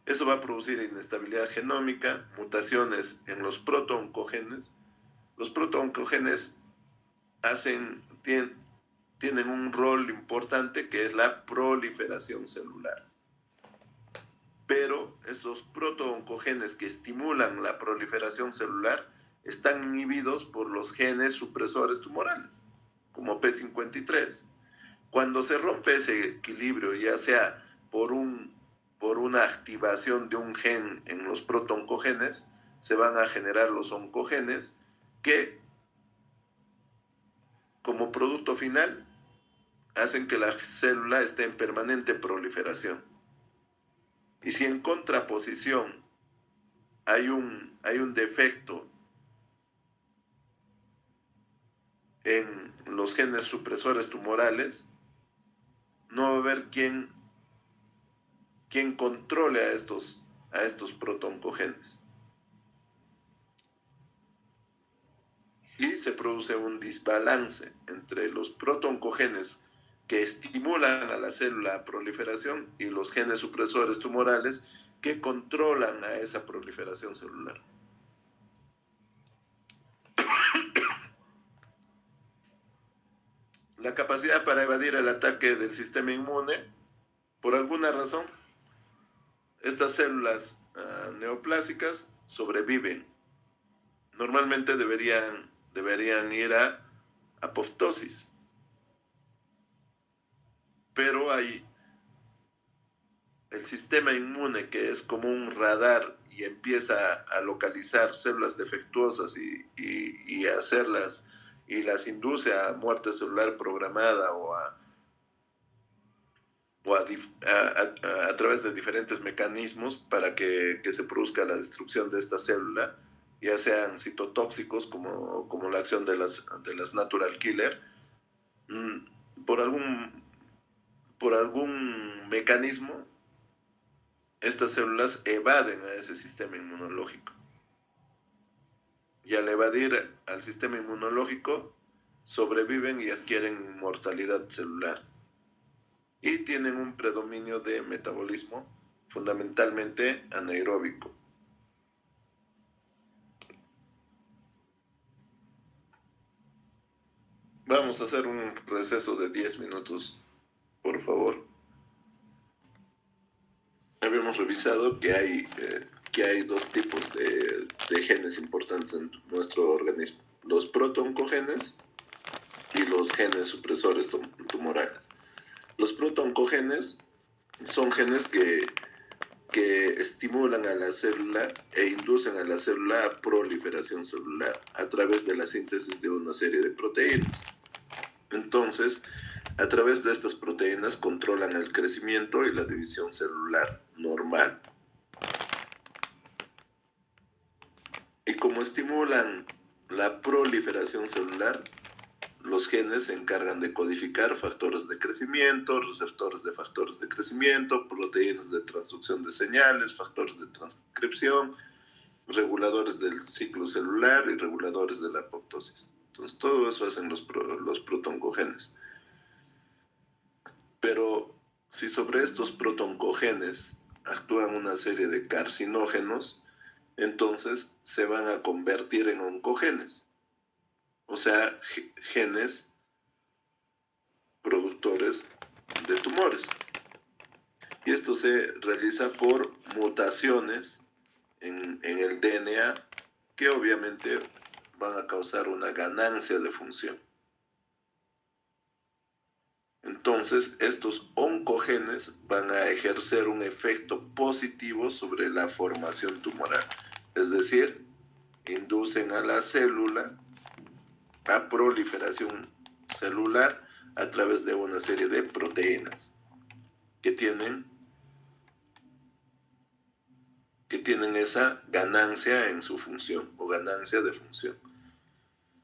Eso va a producir inestabilidad genómica, mutaciones en los protooncogenes. Los protooncogenes tienen un rol importante que es la proliferación celular. Pero esos protooncogenes que estimulan la proliferación celular están inhibidos por los genes supresores tumorales, como P53. Cuando se rompe ese equilibrio, ya sea por una activación de un gen en los protooncogenes, se van a generar los oncogenes que, como producto final, hacen que la célula esté en permanente proliferación. Y si en contraposición hay un defecto en los genes supresores tumorales, no va a haber quien controle a estos protooncogenes. Y se produce un desbalance entre los protooncogenes que estimulan a la célula proliferación y los genes supresores tumorales que controlan a esa proliferación celular. La capacidad para evadir el ataque del sistema inmune, por alguna razón, estas células neoplásicas sobreviven. Normalmente deberían ir a apoptosis, pero hay el sistema inmune, que es como un radar y empieza a localizar células defectuosas y hacerlas, y las induce a muerte celular programada o a través de diferentes mecanismos para que se produzca la destrucción de esta célula, ya sean citotóxicos como la acción de las natural killer, por algún mecanismo. Estas células evaden a ese sistema inmunológico. Y al evadir al sistema inmunológico, sobreviven y adquieren inmortalidad celular. Y tienen un predominio de metabolismo fundamentalmente anaeróbico. Vamos a hacer un receso de 10 minutos, por favor. Habíamos revisado que hay dos tipos de genes importantes en nuestro organismo: los protooncogenes y los genes supresores tumorales. Los protooncogenes son genes que estimulan a la célula e inducen a la célula a proliferación celular a través de la síntesis de una serie de proteínas. Entonces, a través de estas proteínas controlan el crecimiento y la división celular normal. Y como estimulan la proliferación celular, los genes se encargan de codificar factores de crecimiento, receptores de factores de crecimiento, proteínas de transducción de señales, factores de transcripción, reguladores del ciclo celular y reguladores de la apoptosis. Entonces, todo eso hacen los protooncogenes. Pero si sobre estos protooncogenes actúan una serie de carcinógenos, entonces se van a convertir en oncogenes, o sea, genes productores de tumores. Y esto se realiza por mutaciones en el DNA que obviamente van a causar una ganancia de función. Entonces, estos oncogenes van a ejercer un efecto positivo sobre la formación tumoral. Es decir, inducen a la célula a proliferación celular a través de una serie de proteínas que tienen esa ganancia en su función o ganancia de función.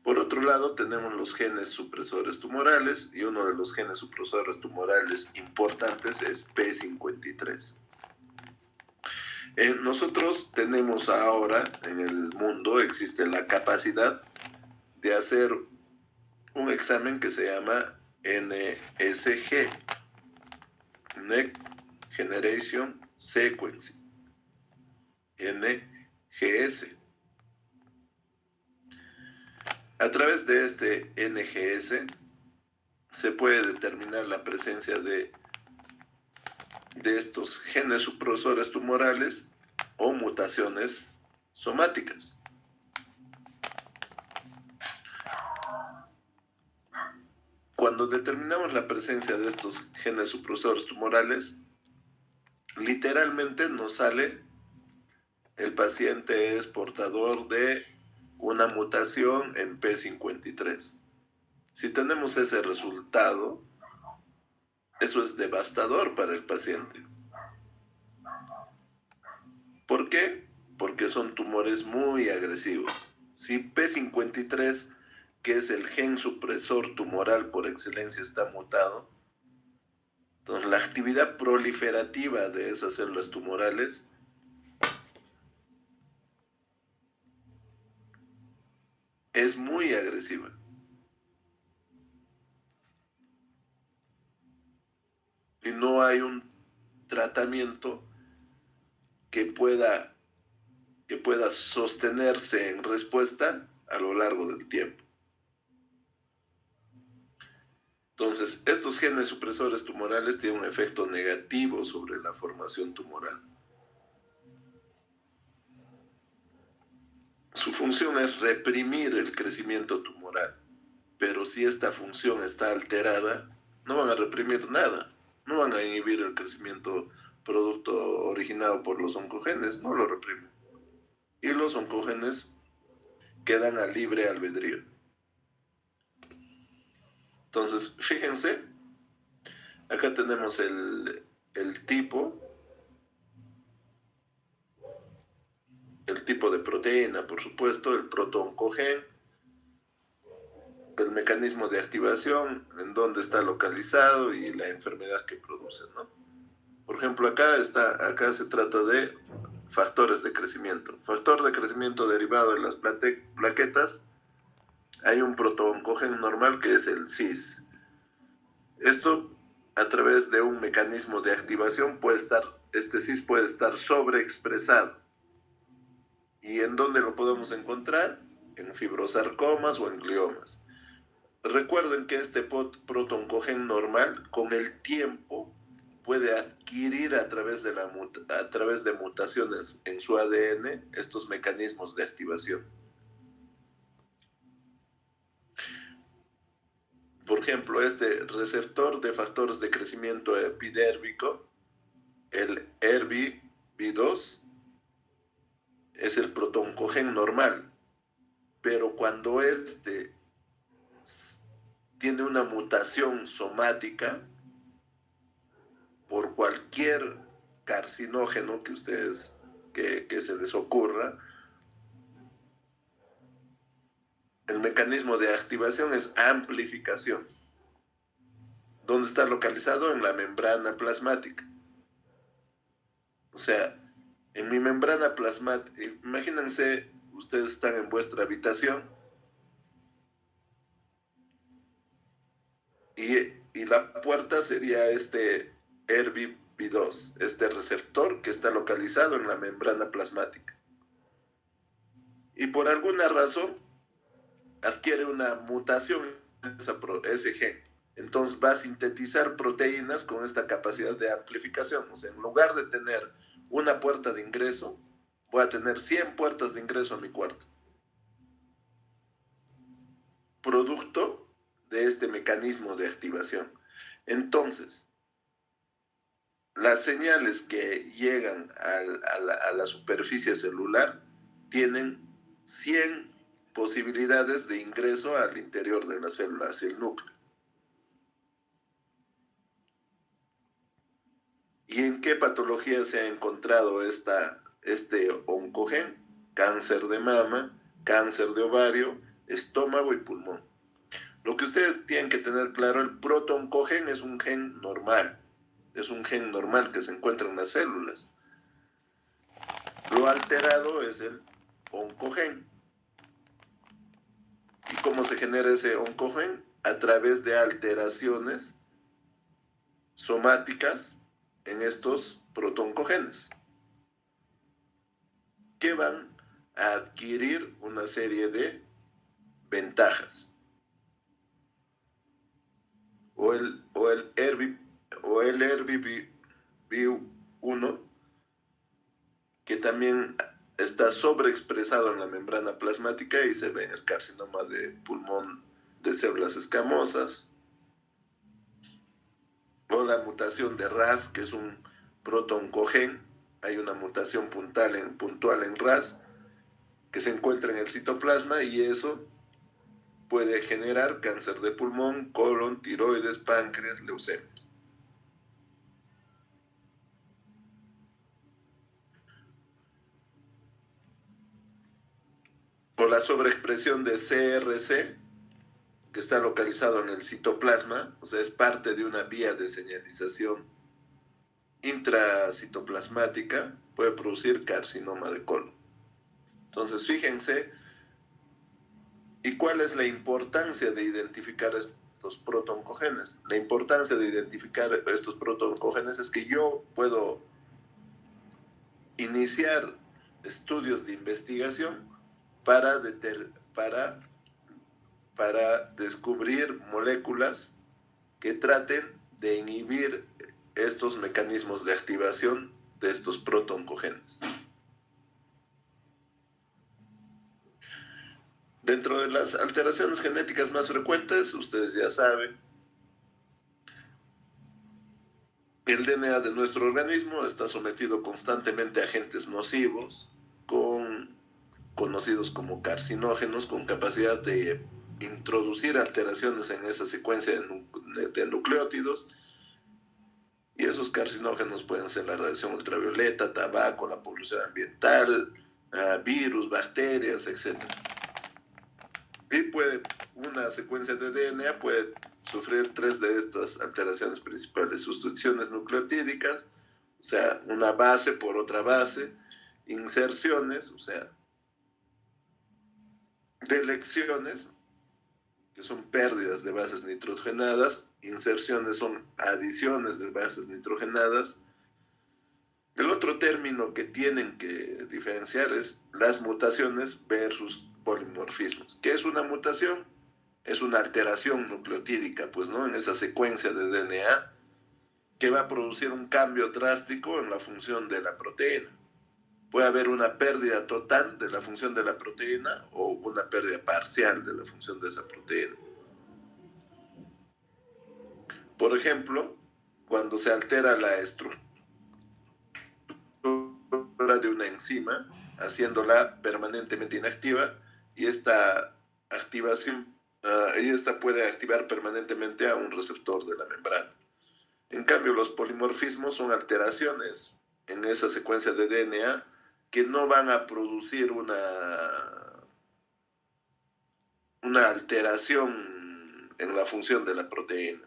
Por otro lado, tenemos los genes supresores tumorales y uno de los genes supresores tumorales importantes es P53. Nosotros tenemos ahora en el mundo, existe la capacidad de hacer un examen que se llama NSG, Next Generation Sequencing, NGS. A través de este NGS se puede determinar la presencia de estos genes supresores tumorales o mutaciones somáticas. Cuando determinamos la presencia de estos genes supresores tumorales, literalmente nos sale el paciente es portador de una mutación en P53. Si tenemos ese resultado, eso es devastador para el paciente. ¿Por qué? Porque son tumores muy agresivos. Si P53, que es el gen supresor tumoral por excelencia, está mutado, entonces la actividad proliferativa de esas células tumorales es muy agresiva. Y no hay un tratamiento que pueda sostenerse en respuesta a lo largo del tiempo. Entonces, estos genes supresores tumorales tienen un efecto negativo sobre la formación tumoral. Su función es reprimir el crecimiento tumoral, pero si esta función está alterada, no van a reprimir nada, no van a inhibir el crecimiento producto originado por los oncogenes, no lo reprimen. Y los oncogenes quedan a libre albedrío. Entonces, fíjense, acá tenemos el tipo de proteína, por supuesto, el protooncogen, el mecanismo de activación, en dónde está localizado y la enfermedad que produce, ¿no? Por ejemplo, acá se trata de factores de crecimiento. Factor de crecimiento derivado de las plaquetas. Hay un protooncogen normal que es el CIS. Esto, a través de un mecanismo de activación, este CIS puede estar sobreexpresado. ¿Y en dónde lo podemos encontrar? En fibrosarcomas o en gliomas. Recuerden que este protooncogen normal, con el tiempo, puede adquirir a través de mutaciones en su ADN estos mecanismos de activación. Por ejemplo, este receptor de factores de crecimiento epidérmico, el ERBB2, es el protooncogen normal, pero cuando este tiene una mutación somática por cualquier carcinógeno que ustedes que se les ocurra, el mecanismo de activación es amplificación. ¿Dónde está localizado? En la membrana plasmática. O sea, en mi membrana plasmática, imagínense, ustedes están en vuestra habitación y la puerta sería este ERBB2, este receptor que está localizado en la membrana plasmática. Y por alguna razón adquiere una mutación en ese gen. Entonces va a sintetizar proteínas con esta capacidad de amplificación. O sea, en lugar de tener una puerta de ingreso, voy a tener 100 puertas de ingreso a mi cuarto. Producto de este mecanismo de activación. Entonces, las señales que llegan a la superficie celular tienen 100 posibilidades de ingreso al interior de la célula, hacia el núcleo. ¿Y en qué patología se ha encontrado este oncogen? Cáncer de mama, cáncer de ovario, estómago y pulmón. Lo que ustedes tienen que tener claro, el protooncogen es un gen normal. Es un gen normal que se encuentra en las células. Lo alterado es el oncogen. ¿Y cómo se genera ese oncogen? A través de alteraciones somáticas en estos protooncogenes, que van a adquirir una serie de ventajas. O el ERBB1, que también está sobreexpresado en la membrana plasmática y se ve en el carcinoma de pulmón de células escamosas. O la mutación de RAS, que es un protooncogen. Hay una mutación puntual en RAS que se encuentra en el citoplasma y eso puede generar cáncer de pulmón, colon, tiroides, páncreas, leucemias. O la sobreexpresión de CRC, que está localizado en el citoplasma, o sea, es parte de una vía de señalización intracitoplasmática, puede producir carcinoma de colon. Entonces, fíjense, ¿y cuál es la importancia de identificar estos protooncogenes? La importancia de identificar estos protooncogenes es que yo puedo iniciar estudios de investigación para descubrir moléculas que traten de inhibir estos mecanismos de activación de estos protooncogenes. Dentro de las alteraciones genéticas más frecuentes, ustedes ya saben, el DNA de nuestro organismo está sometido constantemente a agentes nocivos, conocidos como carcinógenos, con capacidad de introducir alteraciones en esa secuencia de nucleótidos. Y esos carcinógenos pueden ser la radiación ultravioleta, tabaco, la polución ambiental, virus, bacterias, etc. Y una secuencia de DNA puede sufrir 3 de estas alteraciones principales: sustituciones nucleotídicas, o sea, una base por otra base; inserciones, o sea, delecciones, que son pérdidas de bases nitrogenadas; inserciones son adiciones de bases nitrogenadas. El otro término que tienen que diferenciar es las mutaciones versus polimorfismos. ¿Qué es una mutación? Es una alteración nucleotídica, pues, ¿no?, en esa secuencia de DNA, que va a producir un cambio drástico en la función de la proteína. Puede haber una pérdida total de la función de la proteína o una pérdida parcial de la función de esa proteína. Por ejemplo, cuando se altera la estructura de una enzima, haciéndola permanentemente inactiva, y esta activación, esta puede activar permanentemente a un receptor de la membrana. En cambio, los polimorfismos son alteraciones en esa secuencia de DNA que no van a producir una alteración en la función de la proteína.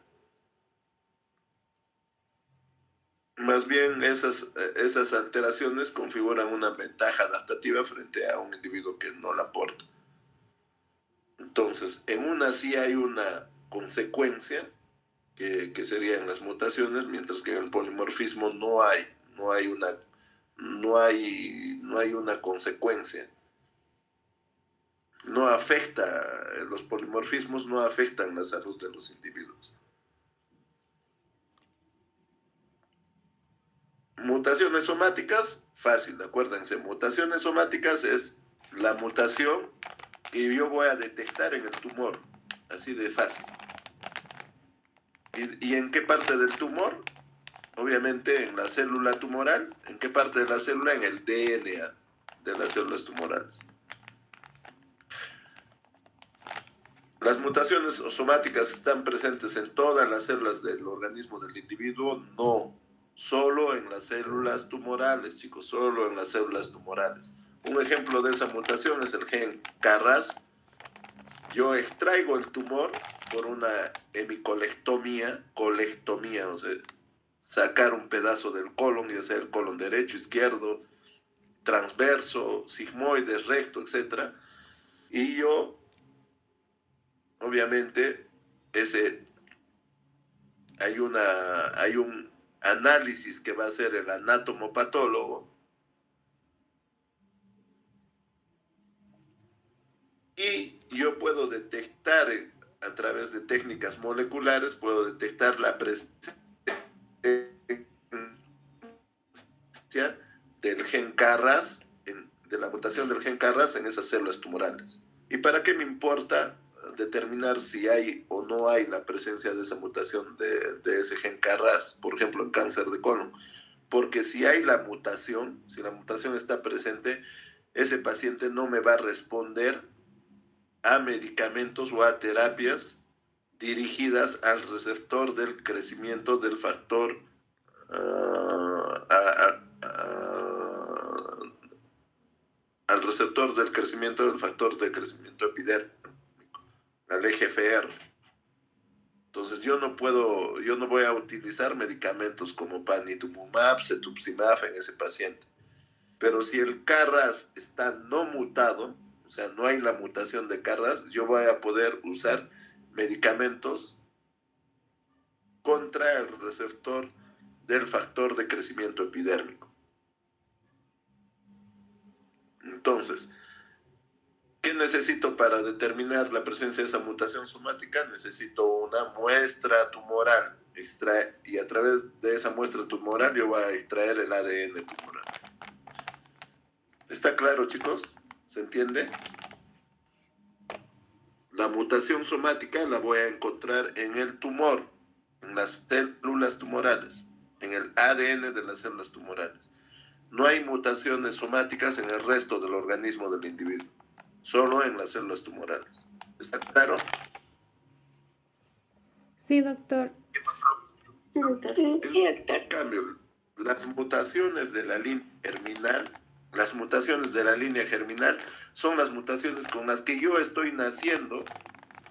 Más bien, esas alteraciones configuran una ventaja adaptativa frente a un individuo que no la aporta. Entonces, en una sí hay una consecuencia, que serían las mutaciones, mientras que en el polimorfismo no hay una consecuencia. No afecta, los polimorfismos no afectan la salud de los individuos. Mutaciones somáticas, fácil, acuérdense, mutaciones somáticas es la mutación que yo voy a detectar en el tumor, así de fácil. ¿Y en qué parte del tumor? Obviamente en la célula tumoral. ¿En qué parte de la célula? En el DNA de las células tumorales. ¿Las mutaciones somáticas están presentes en todas las células del organismo del individuo? No, solo en las células tumorales, chicos, solo en las células tumorales. Un ejemplo de esa mutación es el gen KRAS. Yo extraigo el tumor por una hemicolectomía, o sea, sacar un pedazo del colon, ya sea el colon derecho, izquierdo, transverso, sigmoides, recto, etc. Y yo, obviamente, hay un análisis que va a hacer el anatomopatólogo y yo puedo detectar a través de técnicas moleculares, puedo detectar la presencia del gen KRAS, de la mutación del gen KRAS en esas células tumorales. ¿Y para qué me importa determinar si hay o no hay la presencia de esa mutación de ese gen KRAS, por ejemplo, en cáncer de colon? Porque si hay la mutación, si la mutación está presente, ese paciente no me va a responder a medicamentos o a terapias dirigidas al receptor del crecimiento del factor al receptor del crecimiento del factor de crecimiento epidérmico, al EGFR. Entonces yo no voy a utilizar medicamentos como panitumumab, cetuximab en ese paciente. Pero si el KRAS está no mutado, o sea, no hay la mutación de KRAS, yo voy a poder usar medicamentos contra el receptor del factor de crecimiento epidérmico. Entonces, ¿qué necesito para determinar la presencia de esa mutación somática? Necesito una muestra tumoral. Y a través de esa muestra tumoral yo voy a extraer el ADN tumoral. ¿Está claro, chicos? ¿Se entiende? La mutación somática la voy a encontrar en el tumor, en las células tumorales, en el ADN de las células tumorales. No hay mutaciones somáticas en el resto del organismo del individuo, solo en las células tumorales. ¿Está claro? Sí, doctor. Sí, doctor. En cambio, las mutaciones de la línea germinal, son las mutaciones con las que yo estoy naciendo,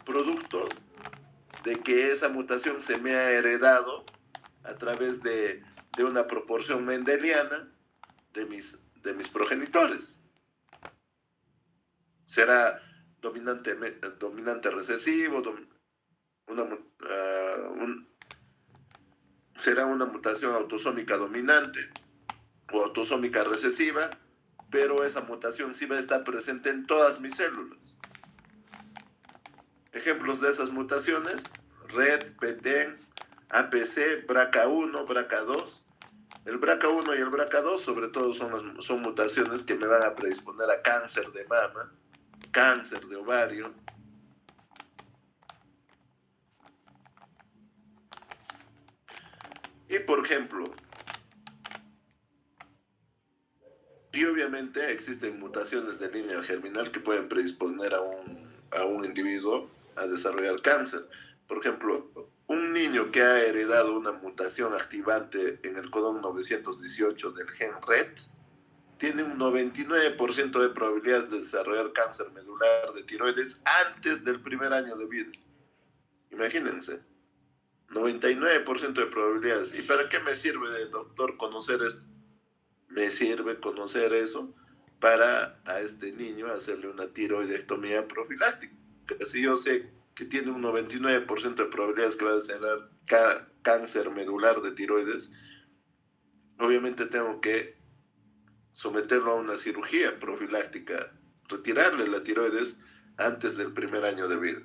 producto de que esa mutación se me ha heredado a través de una proporción mendeliana de mis progenitores. Será dominante recesivo, será una mutación autosómica dominante o autosómica recesiva, pero esa mutación sí va a estar presente en todas mis células. Ejemplos de esas mutaciones: RET, PTEN, APC, BRCA1, BRCA2. El BRCA1 y el BRCA2 sobre todo son mutaciones que me van a predisponer a cáncer de mama, cáncer de ovario. Y por ejemplo, y obviamente existen mutaciones de línea germinal que pueden predisponer a un individuo a desarrollar cáncer. Por ejemplo, un niño que ha heredado una mutación activante en el codón 918 del gen RET tiene un 99% de probabilidades de desarrollar cáncer medular de tiroides antes del primer año de vida. Imagínense, 99% de probabilidades. ¿Y para qué me sirve, doctor, conocer esto? Me sirve conocer eso para a este niño hacerle una tiroidectomía profiláctica. Si yo sé que tiene un 99% de probabilidades que va a desarrollar cáncer medular de tiroides, obviamente tengo que someterlo a una cirugía profiláctica, retirarle la tiroides antes del primer año de vida.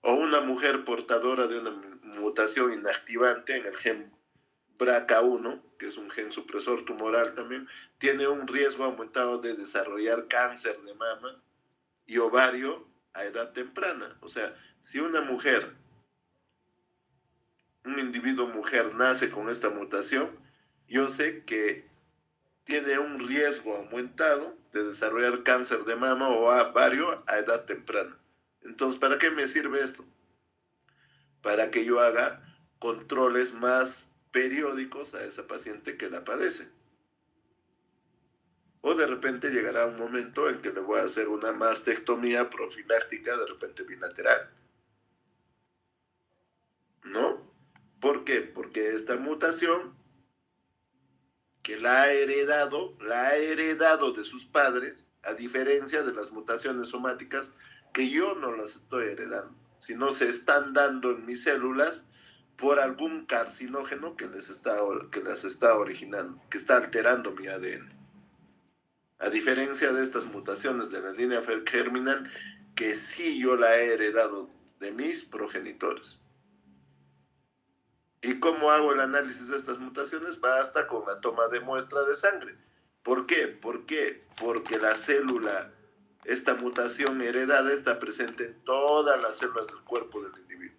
O una mujer portadora de una mutación inactivante en el gen BRCA1, que es un gen supresor tumoral también, tiene un riesgo aumentado de desarrollar cáncer de mama y ovario a edad temprana. O sea, si una mujer un individuo mujer nace con esta mutación, yo sé que tiene un riesgo aumentado de desarrollar cáncer de mama o ovario a edad temprana. Entonces, ¿para qué me sirve esto? Para que yo haga controles más periódicos a esa paciente que la padece. O de repente llegará un momento en que le voy a hacer una mastectomía profiláctica, de repente bilateral. ¿No? ¿Por qué? Porque esta mutación que la ha heredado de sus padres, a diferencia de las mutaciones somáticas que yo no las estoy heredando, sino se están dando en mis células por algún carcinógeno que las está originando, que está alterando mi ADN. A diferencia de estas mutaciones de la línea germinal, que sí yo la he heredado de mis progenitores. ¿Y cómo hago el análisis de estas mutaciones? Basta con la toma de muestra de sangre. ¿Por qué? Porque la célula, esta mutación heredada, está presente en todas las células del cuerpo del individuo.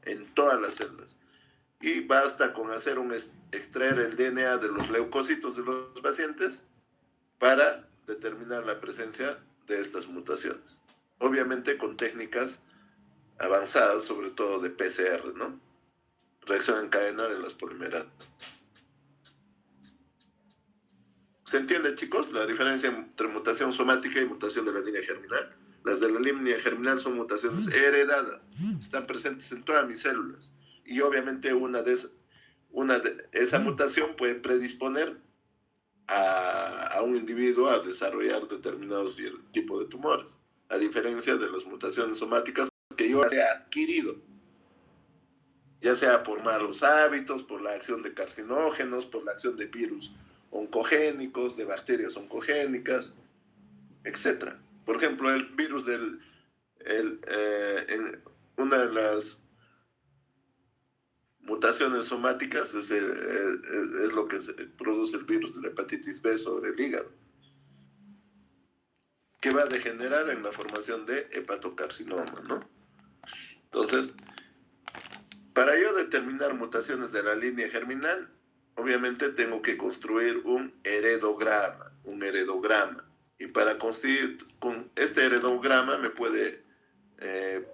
En todas las células. Y basta con hacer extraer el DNA de los leucocitos de los pacientes para determinar la presencia de estas mutaciones. Obviamente con técnicas avanzadas, sobre todo de PCR, ¿no? Reacción en cadena de las polimeradas. ¿Se entiende, chicos, la diferencia entre mutación somática y mutación de la línea germinal? Las de la línea germinal son mutaciones heredadas, están presentes en todas mis células. Y obviamente esa mutación puede predisponer a un individuo a desarrollar determinados tipos de tumores, a diferencia de las mutaciones somáticas que yo he adquirido, ya sea por malos hábitos, por la acción de carcinógenos, por la acción de virus oncogénicos, de bacterias oncogénicas, etc. Por ejemplo, el virus una de las mutaciones somáticas es lo que produce el virus de la hepatitis B sobre el hígado, que va a degenerar en la formación de hepatocarcinoma, ¿no? Entonces, para yo determinar mutaciones de la línea germinal, obviamente tengo que construir un heredograma. Y para construir con este heredograma me puede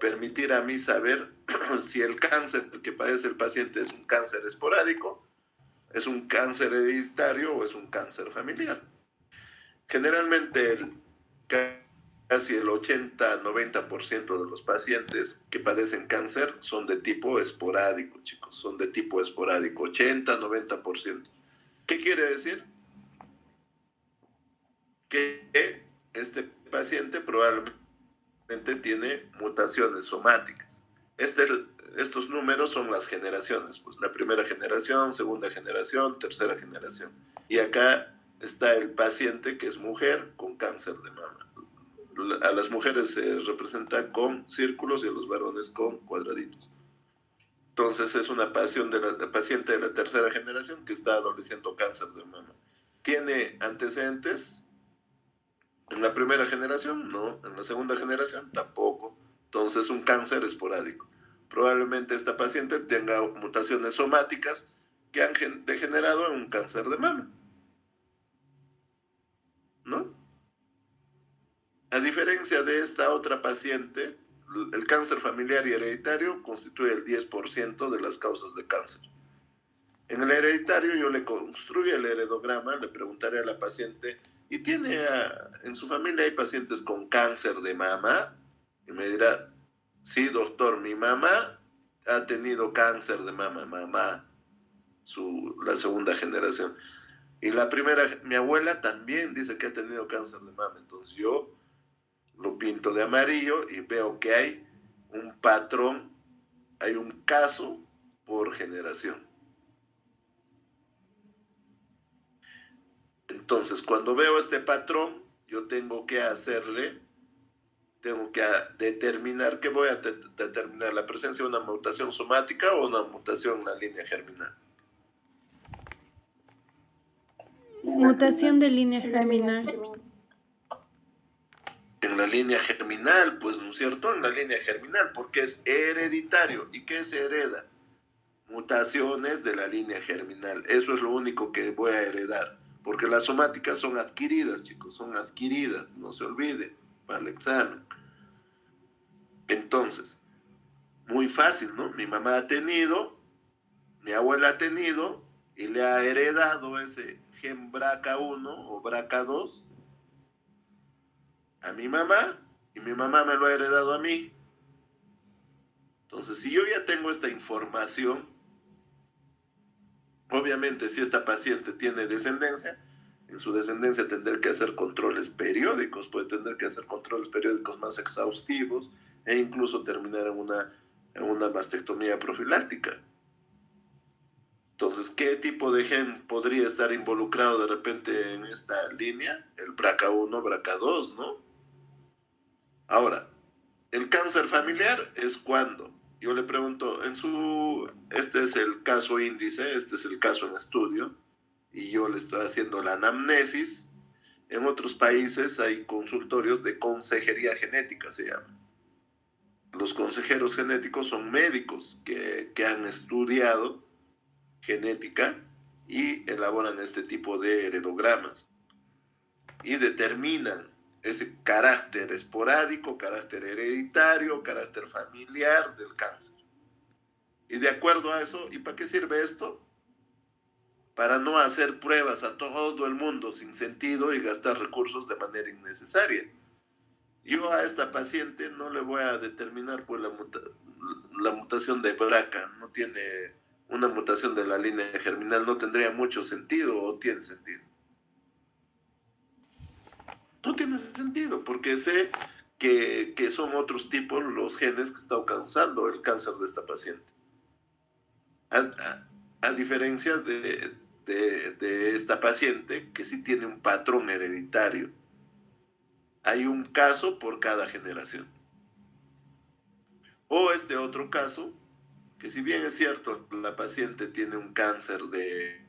permitir a mí saber si el cáncer que padece el paciente es un cáncer esporádico, es un cáncer hereditario o es un cáncer familiar. Generalmente casi el 80-90% de los pacientes que padecen cáncer son de tipo esporádico, chicos, son de tipo esporádico, 80-90%. ¿Qué quiere decir? Que este paciente probablemente tiene mutaciones somáticas. Estos números son las generaciones, pues la primera generación, segunda generación, tercera generación. Y acá está el paciente que es mujer con cáncer de mama. A las mujeres se representa con círculos y a los varones con cuadraditos. Entonces es una paciente de la tercera generación que está adoleciendo cáncer de mama. ¿Tiene antecedentes? En la primera generación, no. En la segunda generación, tampoco. Entonces, un cáncer esporádico. Probablemente esta paciente tenga mutaciones somáticas que han degenerado en un cáncer de mama, ¿no? A diferencia de esta otra paciente, el cáncer familiar y hereditario constituye el 10% de las causas de cáncer. En el hereditario yo le construyo el heredograma, le preguntaré a la paciente, ¿y en su familia hay pacientes con cáncer de mama? Y me dirá, sí, doctor, mi mamá ha tenido cáncer de mama, la segunda generación. Y mi abuela también dice que ha tenido cáncer de mama. Entonces yo lo pinto de amarillo y veo que hay un patrón, hay un caso por generación. Entonces, cuando veo este patrón, yo tengo que determinar que voy a determinar la presencia de una mutación somática o una mutación en la línea germinal. Mutación de línea germinal. En la línea germinal, pues, ¿no es cierto? En la línea germinal, porque es hereditario. ¿Y qué se hereda? mutaciones de la línea germinal. Eso es lo único que voy a heredar, porque las somáticas son adquiridas, chicos, son adquiridas, no se olviden, para el examen. Entonces, muy fácil, ¿no? Mi mamá ha tenido, mi abuela ha tenido, y le ha heredado ese gen BRCA1 o BRCA2 a mi mamá, y mi mamá me lo ha heredado a mí. Entonces, si yo ya tengo esta información, obviamente si esta paciente tiene descendencia, en su descendencia tendrá que hacer controles periódicos, puede tener que hacer controles periódicos más exhaustivos e incluso terminar en una mastectomía profiláctica. Entonces, ¿qué tipo de gen podría estar involucrado de repente en esta línea? El BRCA1, BRCA2, ¿no? Ahora, el cáncer familiar es cuando yo le pregunto, este es el caso índice, este es el caso en estudio, y yo le estoy haciendo la anamnesis. En otros países hay consultorios de consejería genética, se llama. Los consejeros genéticos son médicos que han estudiado genética y elaboran este tipo de heredogramas y determinan ese carácter esporádico, carácter hereditario, carácter familiar del cáncer. Y de acuerdo a eso, ¿y para qué sirve esto? Para no hacer pruebas a todo el mundo sin sentido y gastar recursos de manera innecesaria. Yo a esta paciente no le voy a determinar pues la mutación de BRCA, no tiene una mutación de la línea germinal, no tendría mucho sentido o tiene sentido. No tiene sentido, porque sé que son otros tipos los genes que están causando el cáncer de esta paciente. A diferencia de esta paciente que sí tiene un patrón hereditario. Hay un caso por cada generación. O este otro caso, que si bien es cierto, la paciente tiene un cáncer de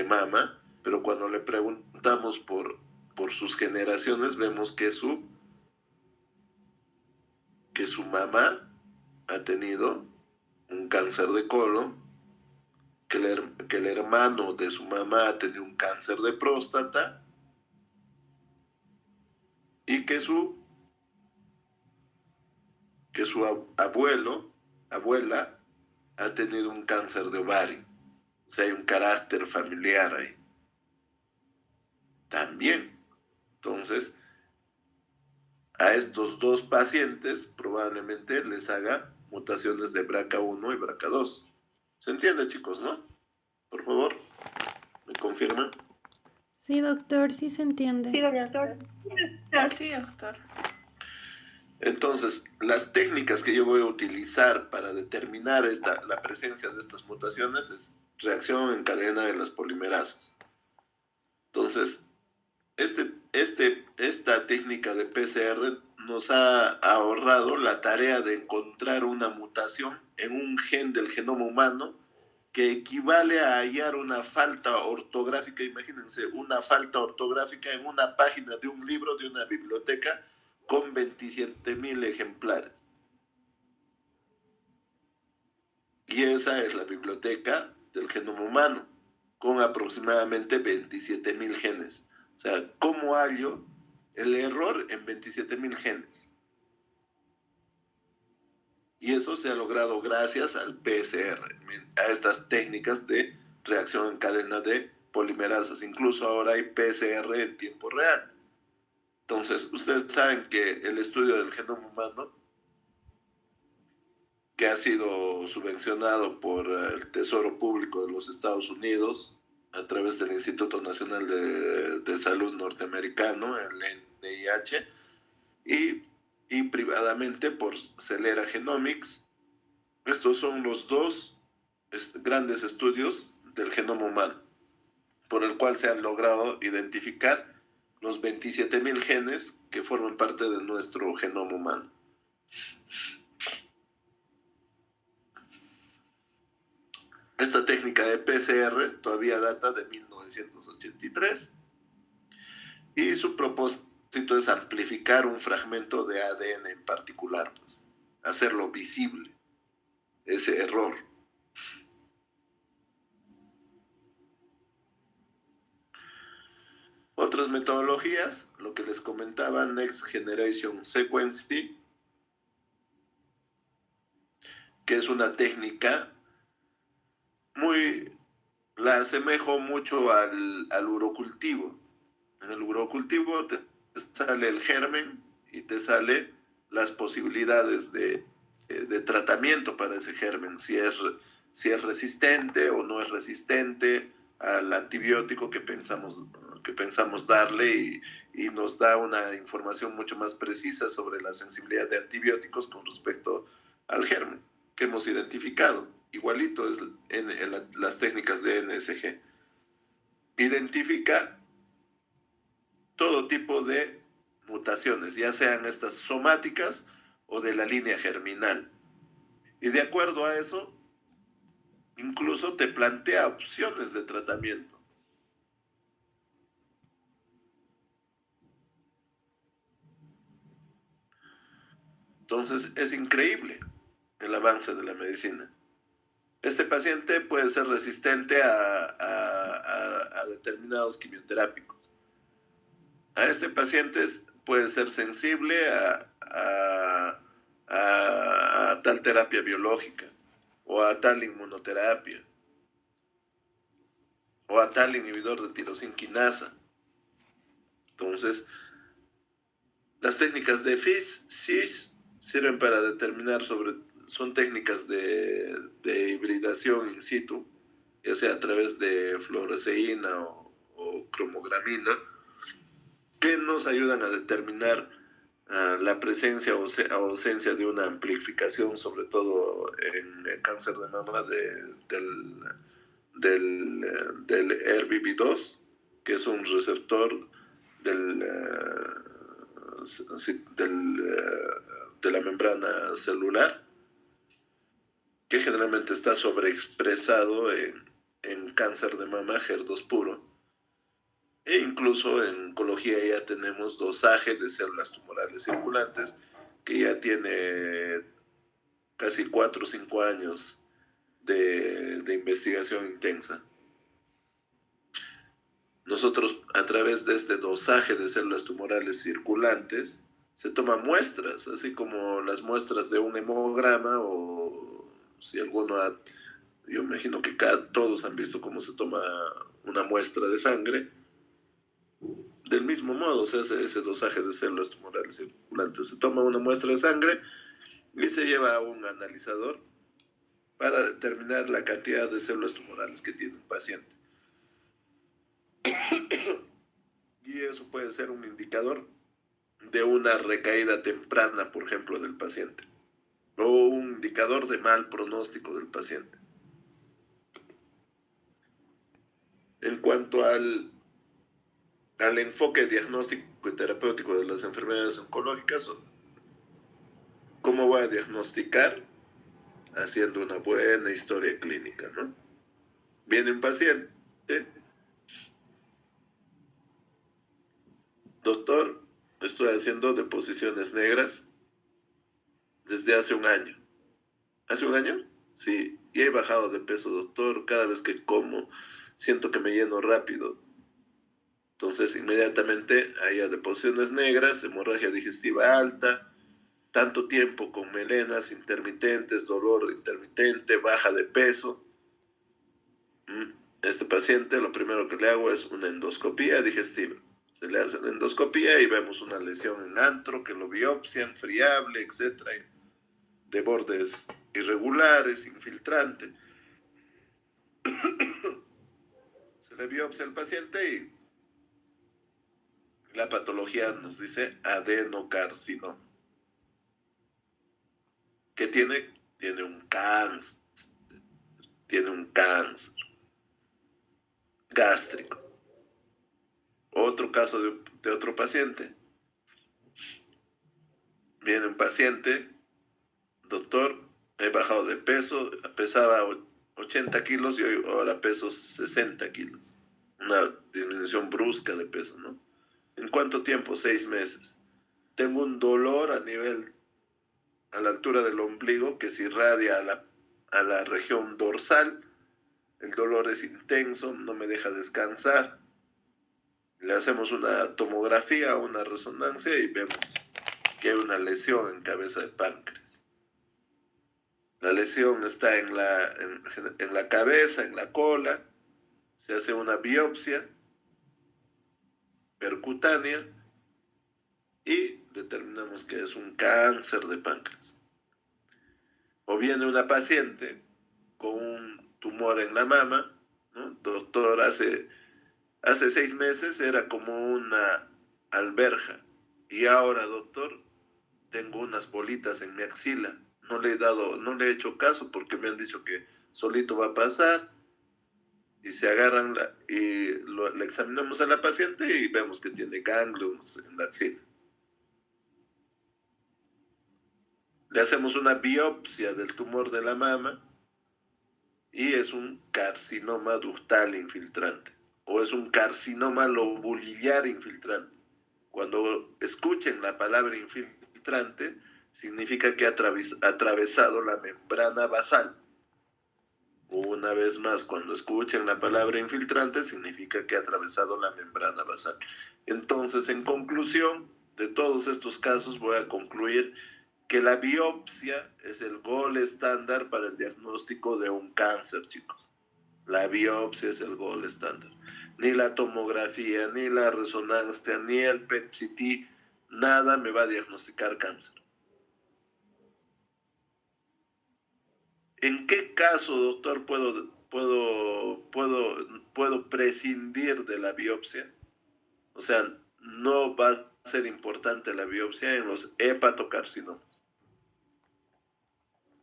mama, pero cuando le preguntamos por sus generaciones, vemos que su mamá ha tenido un cáncer de colon, que el hermano de su mamá ha tenido un cáncer de próstata, y que su abuela, ha tenido un cáncer de ovario. O sea, hay un carácter familiar ahí. También. Entonces, a estos dos pacientes probablemente les haga mutaciones de BRCA1 y BRCA2. ¿Se entiende, chicos, no? Por favor, ¿me confirman? Sí, doctor, sí se entiende. Sí, doctor. Sí, doctor. Entonces, las técnicas que yo voy a utilizar para determinar la presencia de estas mutaciones es reacción en cadena de las polimerasas. Entonces, esta técnica de PCR nos ha ahorrado la tarea de encontrar una mutación en un gen del genoma humano que equivale a hallar una falta ortográfica, imagínense, una falta ortográfica en una página de un libro de una biblioteca con 27,000 ejemplares. Y esa es la biblioteca del genoma humano, con aproximadamente 27,000 genes. O sea, ¿cómo hallo el error en 27,000 genes? Y eso se ha logrado gracias al PCR, a estas técnicas de reacción en cadena de polimerasas. Incluso ahora hay PCR en tiempo real. Entonces, ustedes saben que el estudio del genoma humano, que ha sido subvencionado por el Tesoro Público de los Estados Unidos a través del Instituto Nacional de Salud norteamericano, el NIH, y privadamente por Celera Genomics. Estos son los dos grandes estudios del genoma humano, por el cual se han logrado identificar los 27,000 genes que forman parte de nuestro genoma humano. Esta técnica de PCR todavía data de 1983 y su propósito es amplificar un fragmento de ADN en particular, pues, hacerlo visible. ese error. Otras metodologías, lo que les comentaba, Next Generation Sequencing, que es una técnica la asemejo mucho al urocultivo. En el urocultivo te sale el germen y te sale las posibilidades de tratamiento para ese germen, si es resistente o no es resistente al antibiótico que pensamos darle, y nos da una información mucho más precisa sobre la sensibilidad de antibióticos con respecto al germen que hemos identificado. Igualito es en las técnicas de NSG. Identifica todo tipo de mutaciones, ya sean estas somáticas o de la línea germinal. Y de acuerdo a eso, incluso te plantea opciones de tratamiento. Entonces, es increíble el avance de la medicina. Este paciente puede ser resistente a determinados quimioterápicos. A este paciente puede ser sensible a tal terapia biológica, o a tal inmunoterapia, o a tal inhibidor de tirosina quinasa. Entonces, las técnicas de FISH sirven para determinar son técnicas de hibridación in situ, ya sea a través de fluoresceína o cromogramina, que nos ayudan a determinar la presencia o ausencia de una amplificación, sobre todo en el cáncer de mama del ERBB2, que es un receptor de la membrana celular, que generalmente está sobreexpresado en cáncer de mama HER2 puro. E incluso en oncología ya tenemos dosaje de células tumorales circulantes, que ya tiene casi 4 o 5 años de investigación intensa. Nosotros, a través de este dosaje de células tumorales circulantes, se toman muestras, así como las muestras de un hemograma, o si yo me imagino que todos han visto cómo se toma una muestra de sangre. Del mismo modo se hace ese dosaje de células tumorales circulantes. Se toma una muestra de sangre y se lleva a un analizador para determinar la cantidad de células tumorales que tiene un paciente. Y eso puede ser un indicador de una recaída temprana, por ejemplo, del paciente, o un indicador de mal pronóstico del paciente. En cuanto al enfoque diagnóstico y terapéutico de las enfermedades oncológicas, ¿cómo voy a diagnosticar? Haciendo una buena historia clínica, ¿no? Viene un paciente: doctor, estoy haciendo deposiciones negras desde hace un año. ¿Hace un año? Sí. Y he bajado de peso, doctor. Cada vez que como, siento que me lleno rápido. Entonces, inmediatamente hay deposiciones negras, hemorragia digestiva alta, tanto tiempo con melenas intermitentes, dolor intermitente, baja de peso. Este paciente, lo primero que le hago es una endoscopía digestiva. Se le hace una endoscopía y vemos una lesión en antro, que lo biopsian, friable, etc., de bordes irregulares, infiltrante. Se le biopsia al paciente y la patología nos dice adenocarcinoma. ¿Qué tiene? Tiene un cáncer. Tiene un cáncer gástrico. Otro caso de otro paciente. Viene un paciente: doctor, he bajado de peso, pesaba 80 kilos y ahora peso 60 kilos. Una disminución brusca de peso, ¿no? ¿En cuánto tiempo? 6 meses. Tengo un dolor a la altura del ombligo que se irradia a la región dorsal. El dolor es intenso, no me deja descansar. Le hacemos una tomografía, una resonancia y vemos que hay una lesión en cabeza de páncreas. La lesión está en la cabeza, en la cola. Se hace una biopsia percutánea y determinamos que es un cáncer de páncreas. O viene una paciente con un tumor en la mama, ¿no? Doctor, hace 6 meses era como una alberja y ahora, doctor, tengo unas bolitas en mi axila. No le he hecho caso porque me han dicho que solito va a pasar y se agarran le examinamos a la paciente y vemos que tiene ganglios en la axila. Le hacemos una biopsia del tumor de la mama y es un carcinoma ductal infiltrante o es un carcinoma lobulillar infiltrante. Cuando escuchen la palabra infiltrante, significa que ha atravesado la membrana basal. Una vez más, cuando escuchen la palabra infiltrante, significa que ha atravesado la membrana basal. Entonces, en conclusión de todos estos casos, voy a concluir que la biopsia es el gol estándar para el diagnóstico de un cáncer, chicos. La biopsia es el gol estándar. Ni la tomografía, ni la resonancia, ni el PET-CT, nada me va a diagnosticar cáncer. ¿En qué caso, doctor, puedo prescindir de la biopsia? O sea, no va a ser importante la biopsia en los hepatocarcinomas.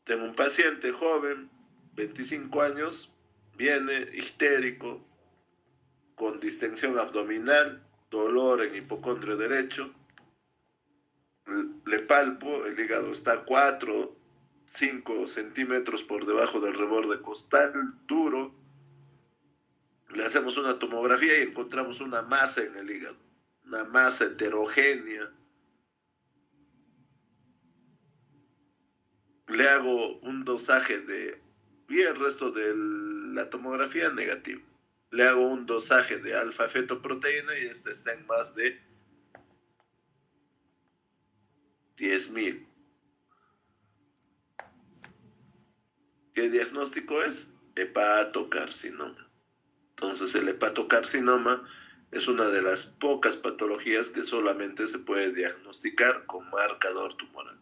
Tengo un paciente joven, 25 años, viene histérico, con distensión abdominal, dolor en hipocondrio derecho. Le palpo, el hígado está 4-5 centímetros por debajo del reborde costal, duro. Le hacemos una tomografía y encontramos una masa en el hígado, una masa heterogénea. Le hago un dosaje y el resto de la tomografía negativo. Le hago un dosaje de alfa-fetoproteína y este está en más de 10.000. ¿Qué diagnóstico es? Hepatocarcinoma. Entonces el hepatocarcinoma es una de las pocas patologías que solamente se puede diagnosticar con marcador tumoral.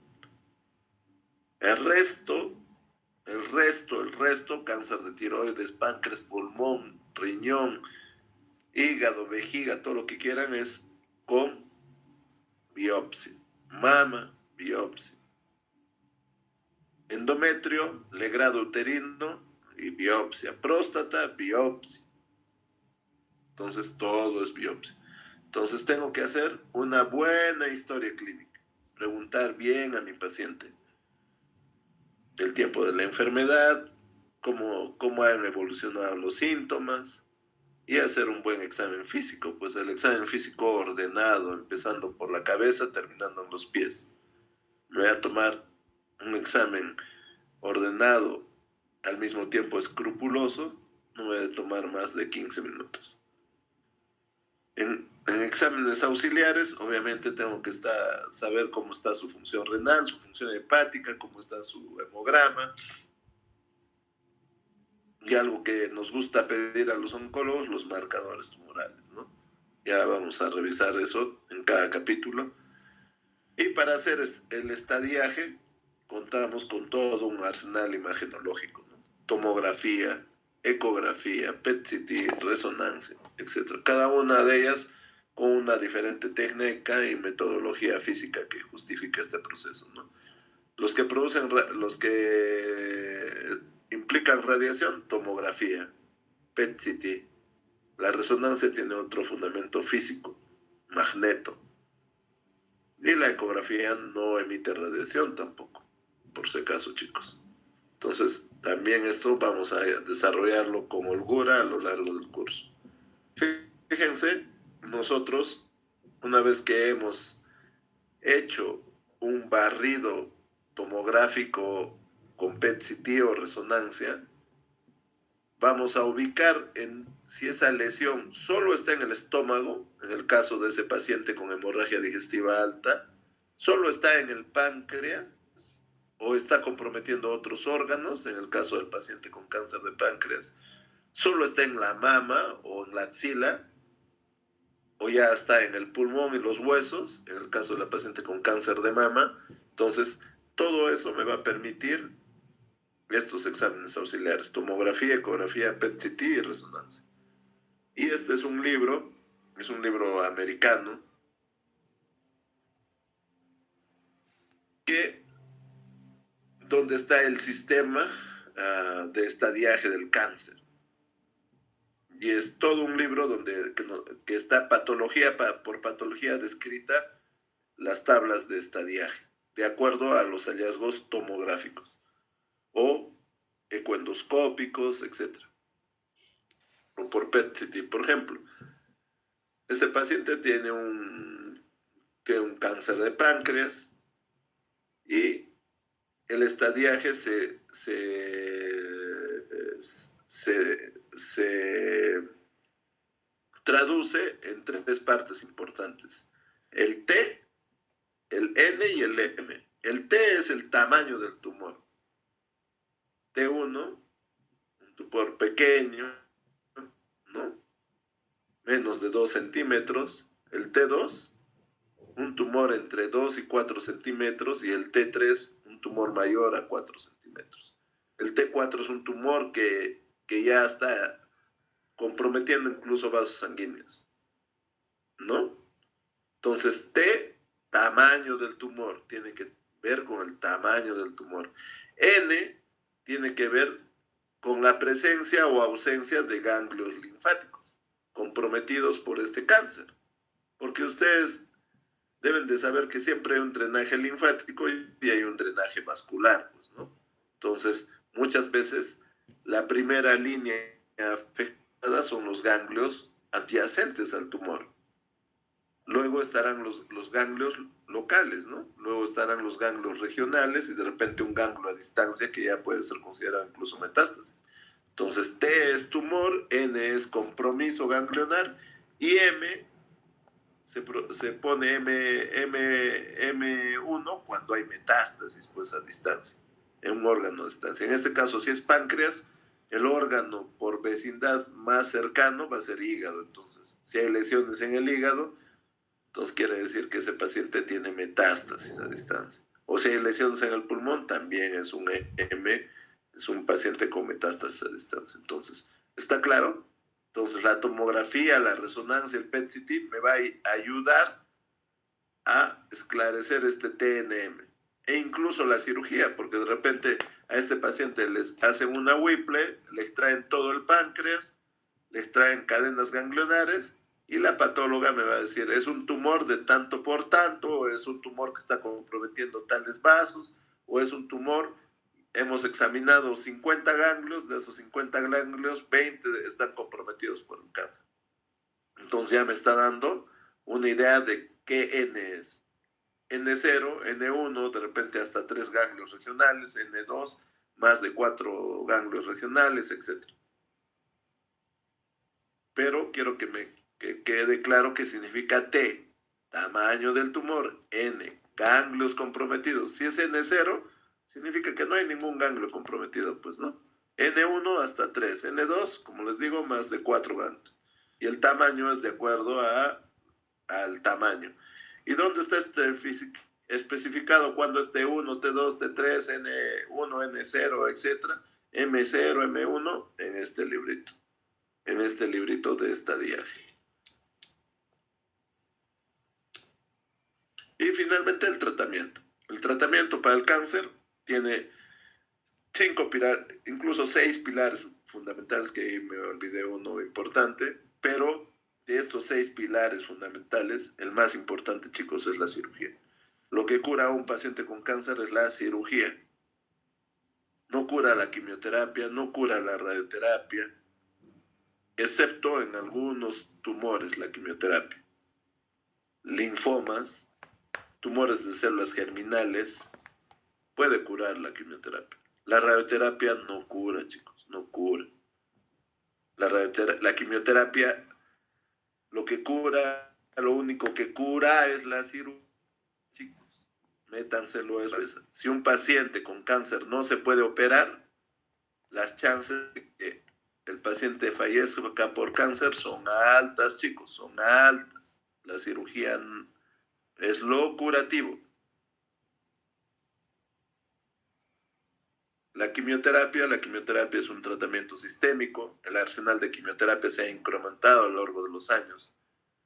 El resto, cáncer de tiroides, páncreas, pulmón, riñón, hígado, vejiga, todo lo que quieran es con biopsia. Mama, biopsia. Endometrio, legrado uterino y biopsia. Próstata, biopsia. Entonces todo es biopsia. Entonces tengo que hacer una buena historia clínica. Preguntar bien a mi paciente el tiempo de la enfermedad, cómo han evolucionado los síntomas y hacer un buen examen físico. Pues el examen físico ordenado, empezando por la cabeza, terminando en los pies. Me voy a tomar un examen ordenado, al mismo tiempo escrupuloso, no voy a tomar más de 15 minutos. En exámenes auxiliares, obviamente tengo que saber cómo está su función renal, su función hepática, cómo está su hemograma. Y algo que nos gusta pedir a los oncólogos, los marcadores tumorales, ¿no? Ya vamos a revisar eso en cada capítulo. Y para hacer el estadiaje, contamos con todo un arsenal imagenológico, ¿no? Tomografía, ecografía, PET-CT, resonancia, etc. Cada una de ellas con una diferente técnica y metodología física que justifique este proceso, ¿no? Los que implican radiación, tomografía, PET-CT. La resonancia tiene otro fundamento físico, magneto. Y la ecografía no emite radiación tampoco, por si acaso, chicos. Entonces, también esto vamos a desarrollarlo con holgura a lo largo del curso. Fíjense, nosotros, una vez que hemos hecho un barrido tomográfico con PET-CT o resonancia, vamos a ubicar si esa lesión solo está en el estómago, en el caso de ese paciente con hemorragia digestiva alta, solo está en el páncreas o está comprometiendo otros órganos, en el caso del paciente con cáncer de páncreas, solo está en la mama o en la axila, o ya está en el pulmón y los huesos, en el caso de la paciente con cáncer de mama. Entonces, todo eso me va a permitir estos exámenes auxiliares: tomografía, ecografía, PET-CT y resonancia. Y este es un libro americano, donde está el sistema de estadiaje del cáncer. Y es todo un libro que está por patología descrita las tablas de estadiaje, de acuerdo a los hallazgos tomográficos o ecoendoscópicos, etc. O por PET-CT, por ejemplo. Este paciente tiene un cáncer de páncreas y el estadiaje se traduce en 3 partes importantes: el T, el N y el M. El T es el tamaño del tumor. T1, un tumor pequeño, ¿no? Menos de 2 centímetros. El T2, un tumor entre 2 y 4 centímetros. Y el T3, un tumor mayor a 4 centímetros. El T4 es un tumor que ya está comprometiendo incluso vasos sanguíneos, ¿no? Entonces, T, tamaño del tumor, tiene que ver con el tamaño del tumor. N tiene que ver con la presencia o ausencia de ganglios linfáticos comprometidos por este cáncer. Porque ustedes deben de saber que siempre hay un drenaje linfático y hay un drenaje vascular, pues, ¿no? Entonces, muchas veces la primera línea afectada son los ganglios adyacentes al tumor. Luego estarán los ganglios locales, ¿no? Luego estarán los ganglios regionales y de repente un ganglio a distancia que ya puede ser considerado incluso metástasis. Entonces, T es tumor, N es compromiso ganglionar y M se pone M1 cuando hay metástasis, pues a distancia, en un órgano a distancia. En este caso, si es páncreas, el órgano por vecindad más cercano va a ser hígado. Entonces, si hay lesiones en el hígado, entonces quiere decir que ese paciente tiene metástasis a distancia. O si hay lesiones en el pulmón, también es un M, es un paciente con metástasis a distancia. Entonces, ¿está claro? Entonces, la tomografía, la resonancia, el PET-CT me va a ayudar a esclarecer este TNM. E incluso la cirugía, porque de repente a este paciente les hacen una Whipple, le extraen todo el páncreas, le extraen cadenas ganglionares y la patóloga me va a decir: es un tumor de tanto por tanto, o es un tumor que está comprometiendo tales vasos, o es un tumor, hemos examinado 50 ganglios, de esos 50 ganglios, 20 están comprometidos por un cáncer. Entonces ya me está dando una idea de qué N es. N0, N1, de repente hasta 3 ganglios regionales, N2, más de 4 ganglios regionales, etc. Pero quiero que quede claro qué significa T, tamaño del tumor; N, ganglios comprometidos. Si es N0, significa que no hay ningún ganglio comprometido, pues, ¿no? N1 hasta 3, N2, como les digo, más de 4 ganglios. Y el tamaño es de acuerdo al tamaño. ¿Y dónde está especificado cuando es T1, T2, T3, N1, N0, etc.? M0, M1, en este librito de estadiaje. Y finalmente el tratamiento. El tratamiento para el cáncer tiene 5 pilares, incluso 6 pilares fundamentales, que ahí me olvidé uno importante, pero de estos 6 pilares fundamentales, el más importante, chicos, es la cirugía. Lo que cura a un paciente con cáncer es la cirugía. No cura la quimioterapia, no cura la radioterapia, excepto en algunos tumores la quimioterapia. Linfomas, tumores de células germinales, puede curar la quimioterapia. La radioterapia no cura, chicos, no cura. La quimioterapia, lo único que cura es la cirugía, chicos. Métanselo eso. Si un paciente con cáncer no se puede operar, las chances de que el paciente fallezca por cáncer son altas, chicos, son altas. La cirugía es lo curativo. La quimioterapia es un tratamiento sistémico. El arsenal de quimioterapia se ha incrementado a lo largo de los años.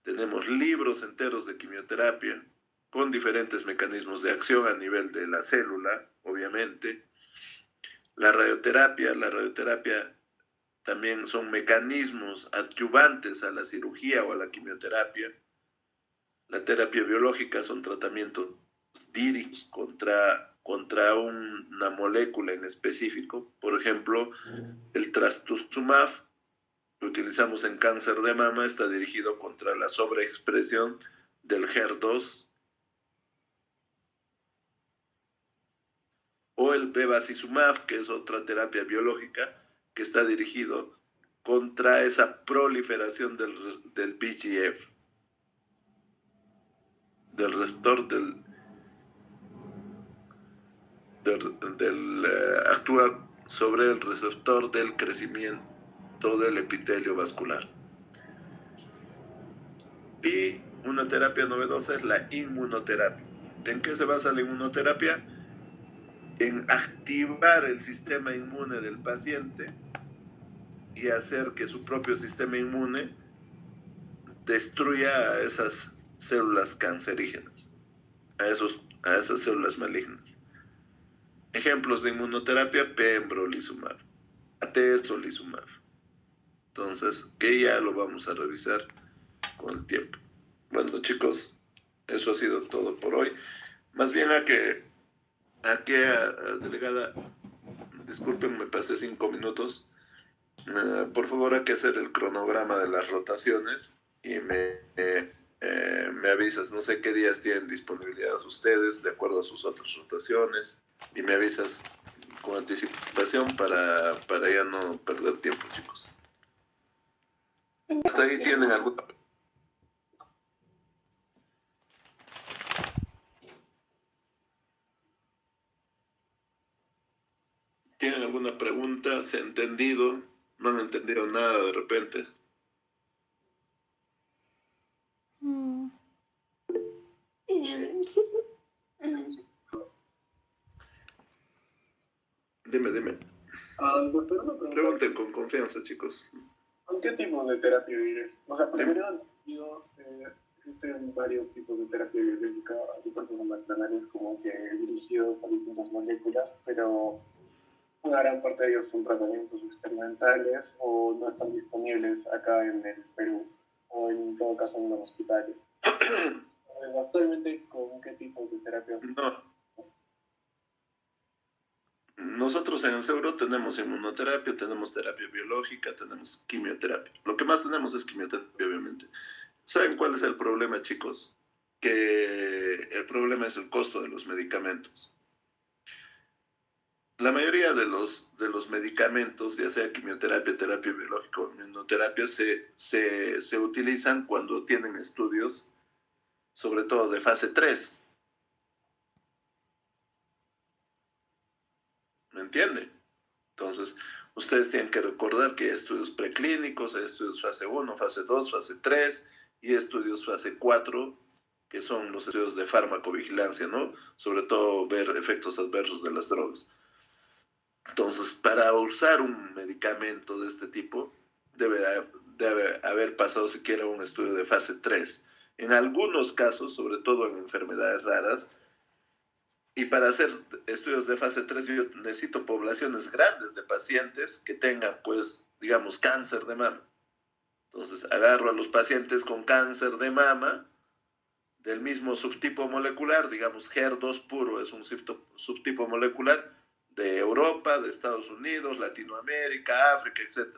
Tenemos libros enteros de quimioterapia con diferentes mecanismos de acción a nivel de la célula, obviamente. La radioterapia también son mecanismos adyuvantes a la cirugía o a la quimioterapia. La terapia biológica son tratamientos dirigidos contra una molécula en específico. Por ejemplo, el trastuzumab que utilizamos en cáncer de mama está dirigido contra la sobreexpresión del HER2. O el bevacizumab, que es otra terapia biológica que está dirigido contra esa proliferación del VEGF, del receptor actúa sobre el receptor del crecimiento del epitelio vascular. Y una terapia novedosa es la inmunoterapia. ¿En qué se basa la inmunoterapia? En activar el sistema inmune del paciente y hacer que su propio sistema inmune destruya a esas células cancerígenas, a esas células malignas. Ejemplos de inmunoterapia: pembrolizumab, atezolizumab. Entonces, que ya lo vamos a revisar con el tiempo. Bueno, chicos, eso ha sido todo por hoy. Más bien delegada, disculpen, me pasé 5 minutos. Por favor, hay que hacer el cronograma de las rotaciones y me avisas. No sé qué días tienen disponibilidad ustedes de acuerdo a sus otras rotaciones, y me avisas con anticipación para ya no perder tiempo, chicos. ¿Hasta ahí tienen alguna? ¿Tienen alguna pregunta? ¿Se ha entendido? ¿No han entendido nada de repente? Dime. Doctor, Pregunten con confianza, chicos. ¿con qué tipos de terapia vive? O sea, primero, existen varios tipos de terapia biológica, anticoncepcionales como que dirigidos a distintas moléculas, pero una gran parte de ellos son tratamientos experimentales o no están disponibles acá en el Perú, o en todo caso en los hospitales. Entonces, actualmente, ¿con qué tipos de terapias? No. Nosotros en el seguro tenemos inmunoterapia, tenemos terapia biológica, tenemos quimioterapia. Lo que más tenemos es quimioterapia, obviamente. ¿Saben cuál es el problema, chicos? Que el problema es el costo de los medicamentos. La mayoría de los medicamentos, ya sea quimioterapia, terapia biológica o inmunoterapia, se utilizan cuando tienen estudios, sobre todo de fase 3. ¿Me entiende? Entonces, ustedes tienen que recordar que hay estudios preclínicos, hay estudios fase 1, fase 2, fase 3 y estudios fase 4, que son los estudios de farmacovigilancia, ¿no? Sobre todo ver efectos adversos de las drogas. Entonces, para usar un medicamento de este tipo, debe haber pasado siquiera un estudio de fase 3. En algunos casos, sobre todo en enfermedades raras, y para hacer estudios de fase 3 yo necesito poblaciones grandes de pacientes que tengan, pues, digamos, cáncer de mama. Entonces, agarro a los pacientes con cáncer de mama del mismo subtipo molecular, digamos, HER2 puro es un subtipo molecular de Europa, de Estados Unidos, Latinoamérica, África, etc.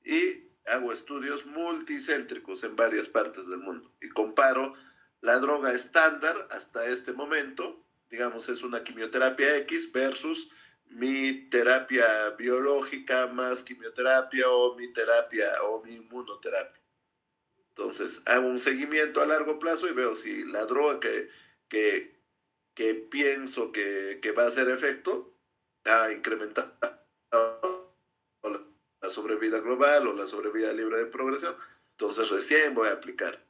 Y hago estudios multicéntricos en varias partes del mundo y comparo la droga estándar hasta este momento, digamos, es una quimioterapia X versus mi terapia biológica más quimioterapia o mi terapia o mi inmunoterapia. Entonces, hago un seguimiento a largo plazo y veo si la droga que, que pienso que va a hacer efecto ha incrementado la sobrevida global o la sobrevida libre de progresión. Entonces, recién voy a aplicar.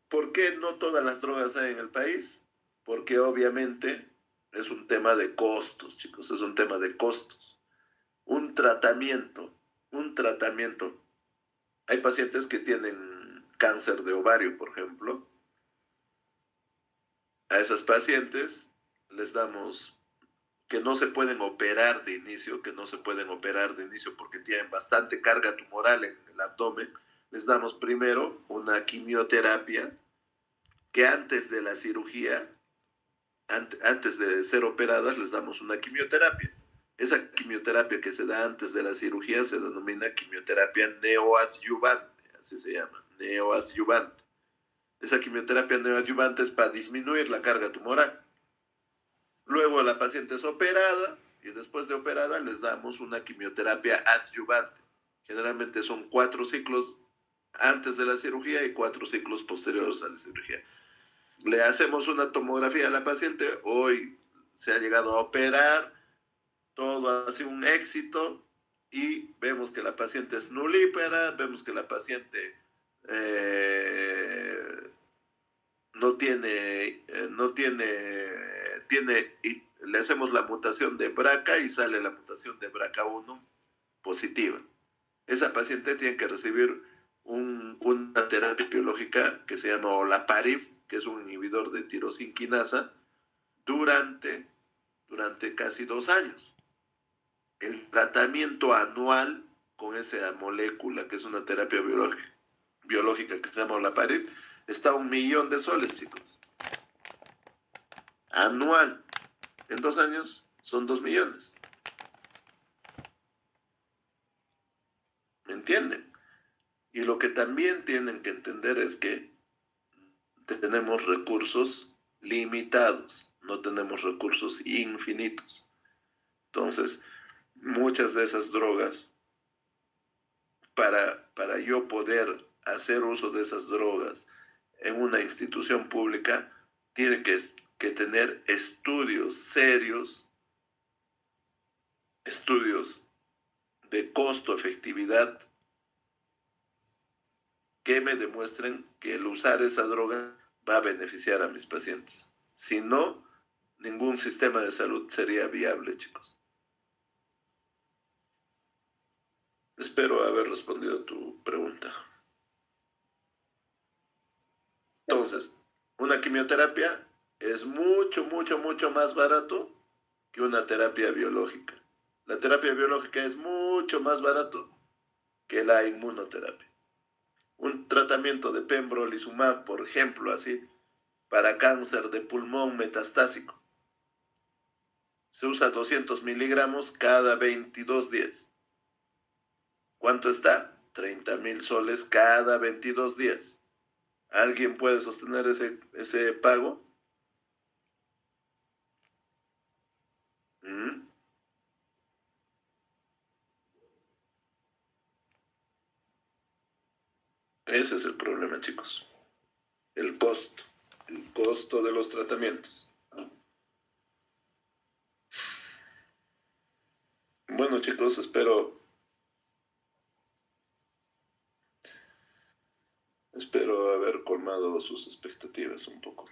¿Por qué no todas las drogas hay en el país? Porque obviamente es un tema de costos, chicos, es un tema de costos. Un tratamiento, un tratamiento. Hay pacientes que tienen cáncer de ovario, por ejemplo. A esas pacientes les damos que no se pueden operar de inicio, porque tienen bastante carga tumoral en el abdomen. Les damos primero una quimioterapia que antes de la cirugía, antes de ser operadas, les damos una quimioterapia. Esa quimioterapia que se da antes de la cirugía se denomina quimioterapia neoadyuvante, así se llama, neoadyuvante. Esa quimioterapia neoadyuvante es para disminuir la carga tumoral. Luego la paciente es operada y después de operada les damos una quimioterapia adyuvante. Generalmente son 4 ciclos antes de la cirugía y 4 ciclos posteriores a la cirugía. Le hacemos una tomografía a la paciente, hoy se ha llegado a operar, todo ha sido un éxito y vemos que la paciente es nulípera, vemos que la paciente y le hacemos la mutación de BRCA y sale la mutación de BRCA1 positiva. Esa paciente tiene que recibir una terapia biológica que se llama olaparib, que es un inhibidor de tirosinquinasa, durante casi 2 años. El tratamiento anual con esa molécula, que es una terapia biológica que se llama olaparib, está a 1.000.000 de soles, chicos. Anual. En 2 años son 2 millones. ¿Me entienden? Y lo que también tienen que entender es que tenemos recursos limitados, no tenemos recursos infinitos. Entonces, muchas de esas drogas, para yo poder hacer uso de esas drogas en una institución pública, tiene que tener estudios serios, estudios de costo-efectividad, que me demuestren que el usar esa droga va a beneficiar a mis pacientes. Si no, ningún sistema de salud sería viable, chicos. Espero haber respondido a tu pregunta. Entonces, una quimioterapia es mucho, mucho, mucho más barato que una terapia biológica. La terapia biológica es mucho más barato que la inmunoterapia. Un tratamiento de pembrolizumab, por ejemplo, así, para cáncer de pulmón metastásico, se usa 200 miligramos cada 22 días. ¿Cuánto está? 30.000 soles cada 22 días. ¿Alguien puede sostener ese pago? ¿Mm? Ese es el problema, chicos. El costo de los tratamientos. Bueno, chicos, espero haber colmado sus expectativas un poco.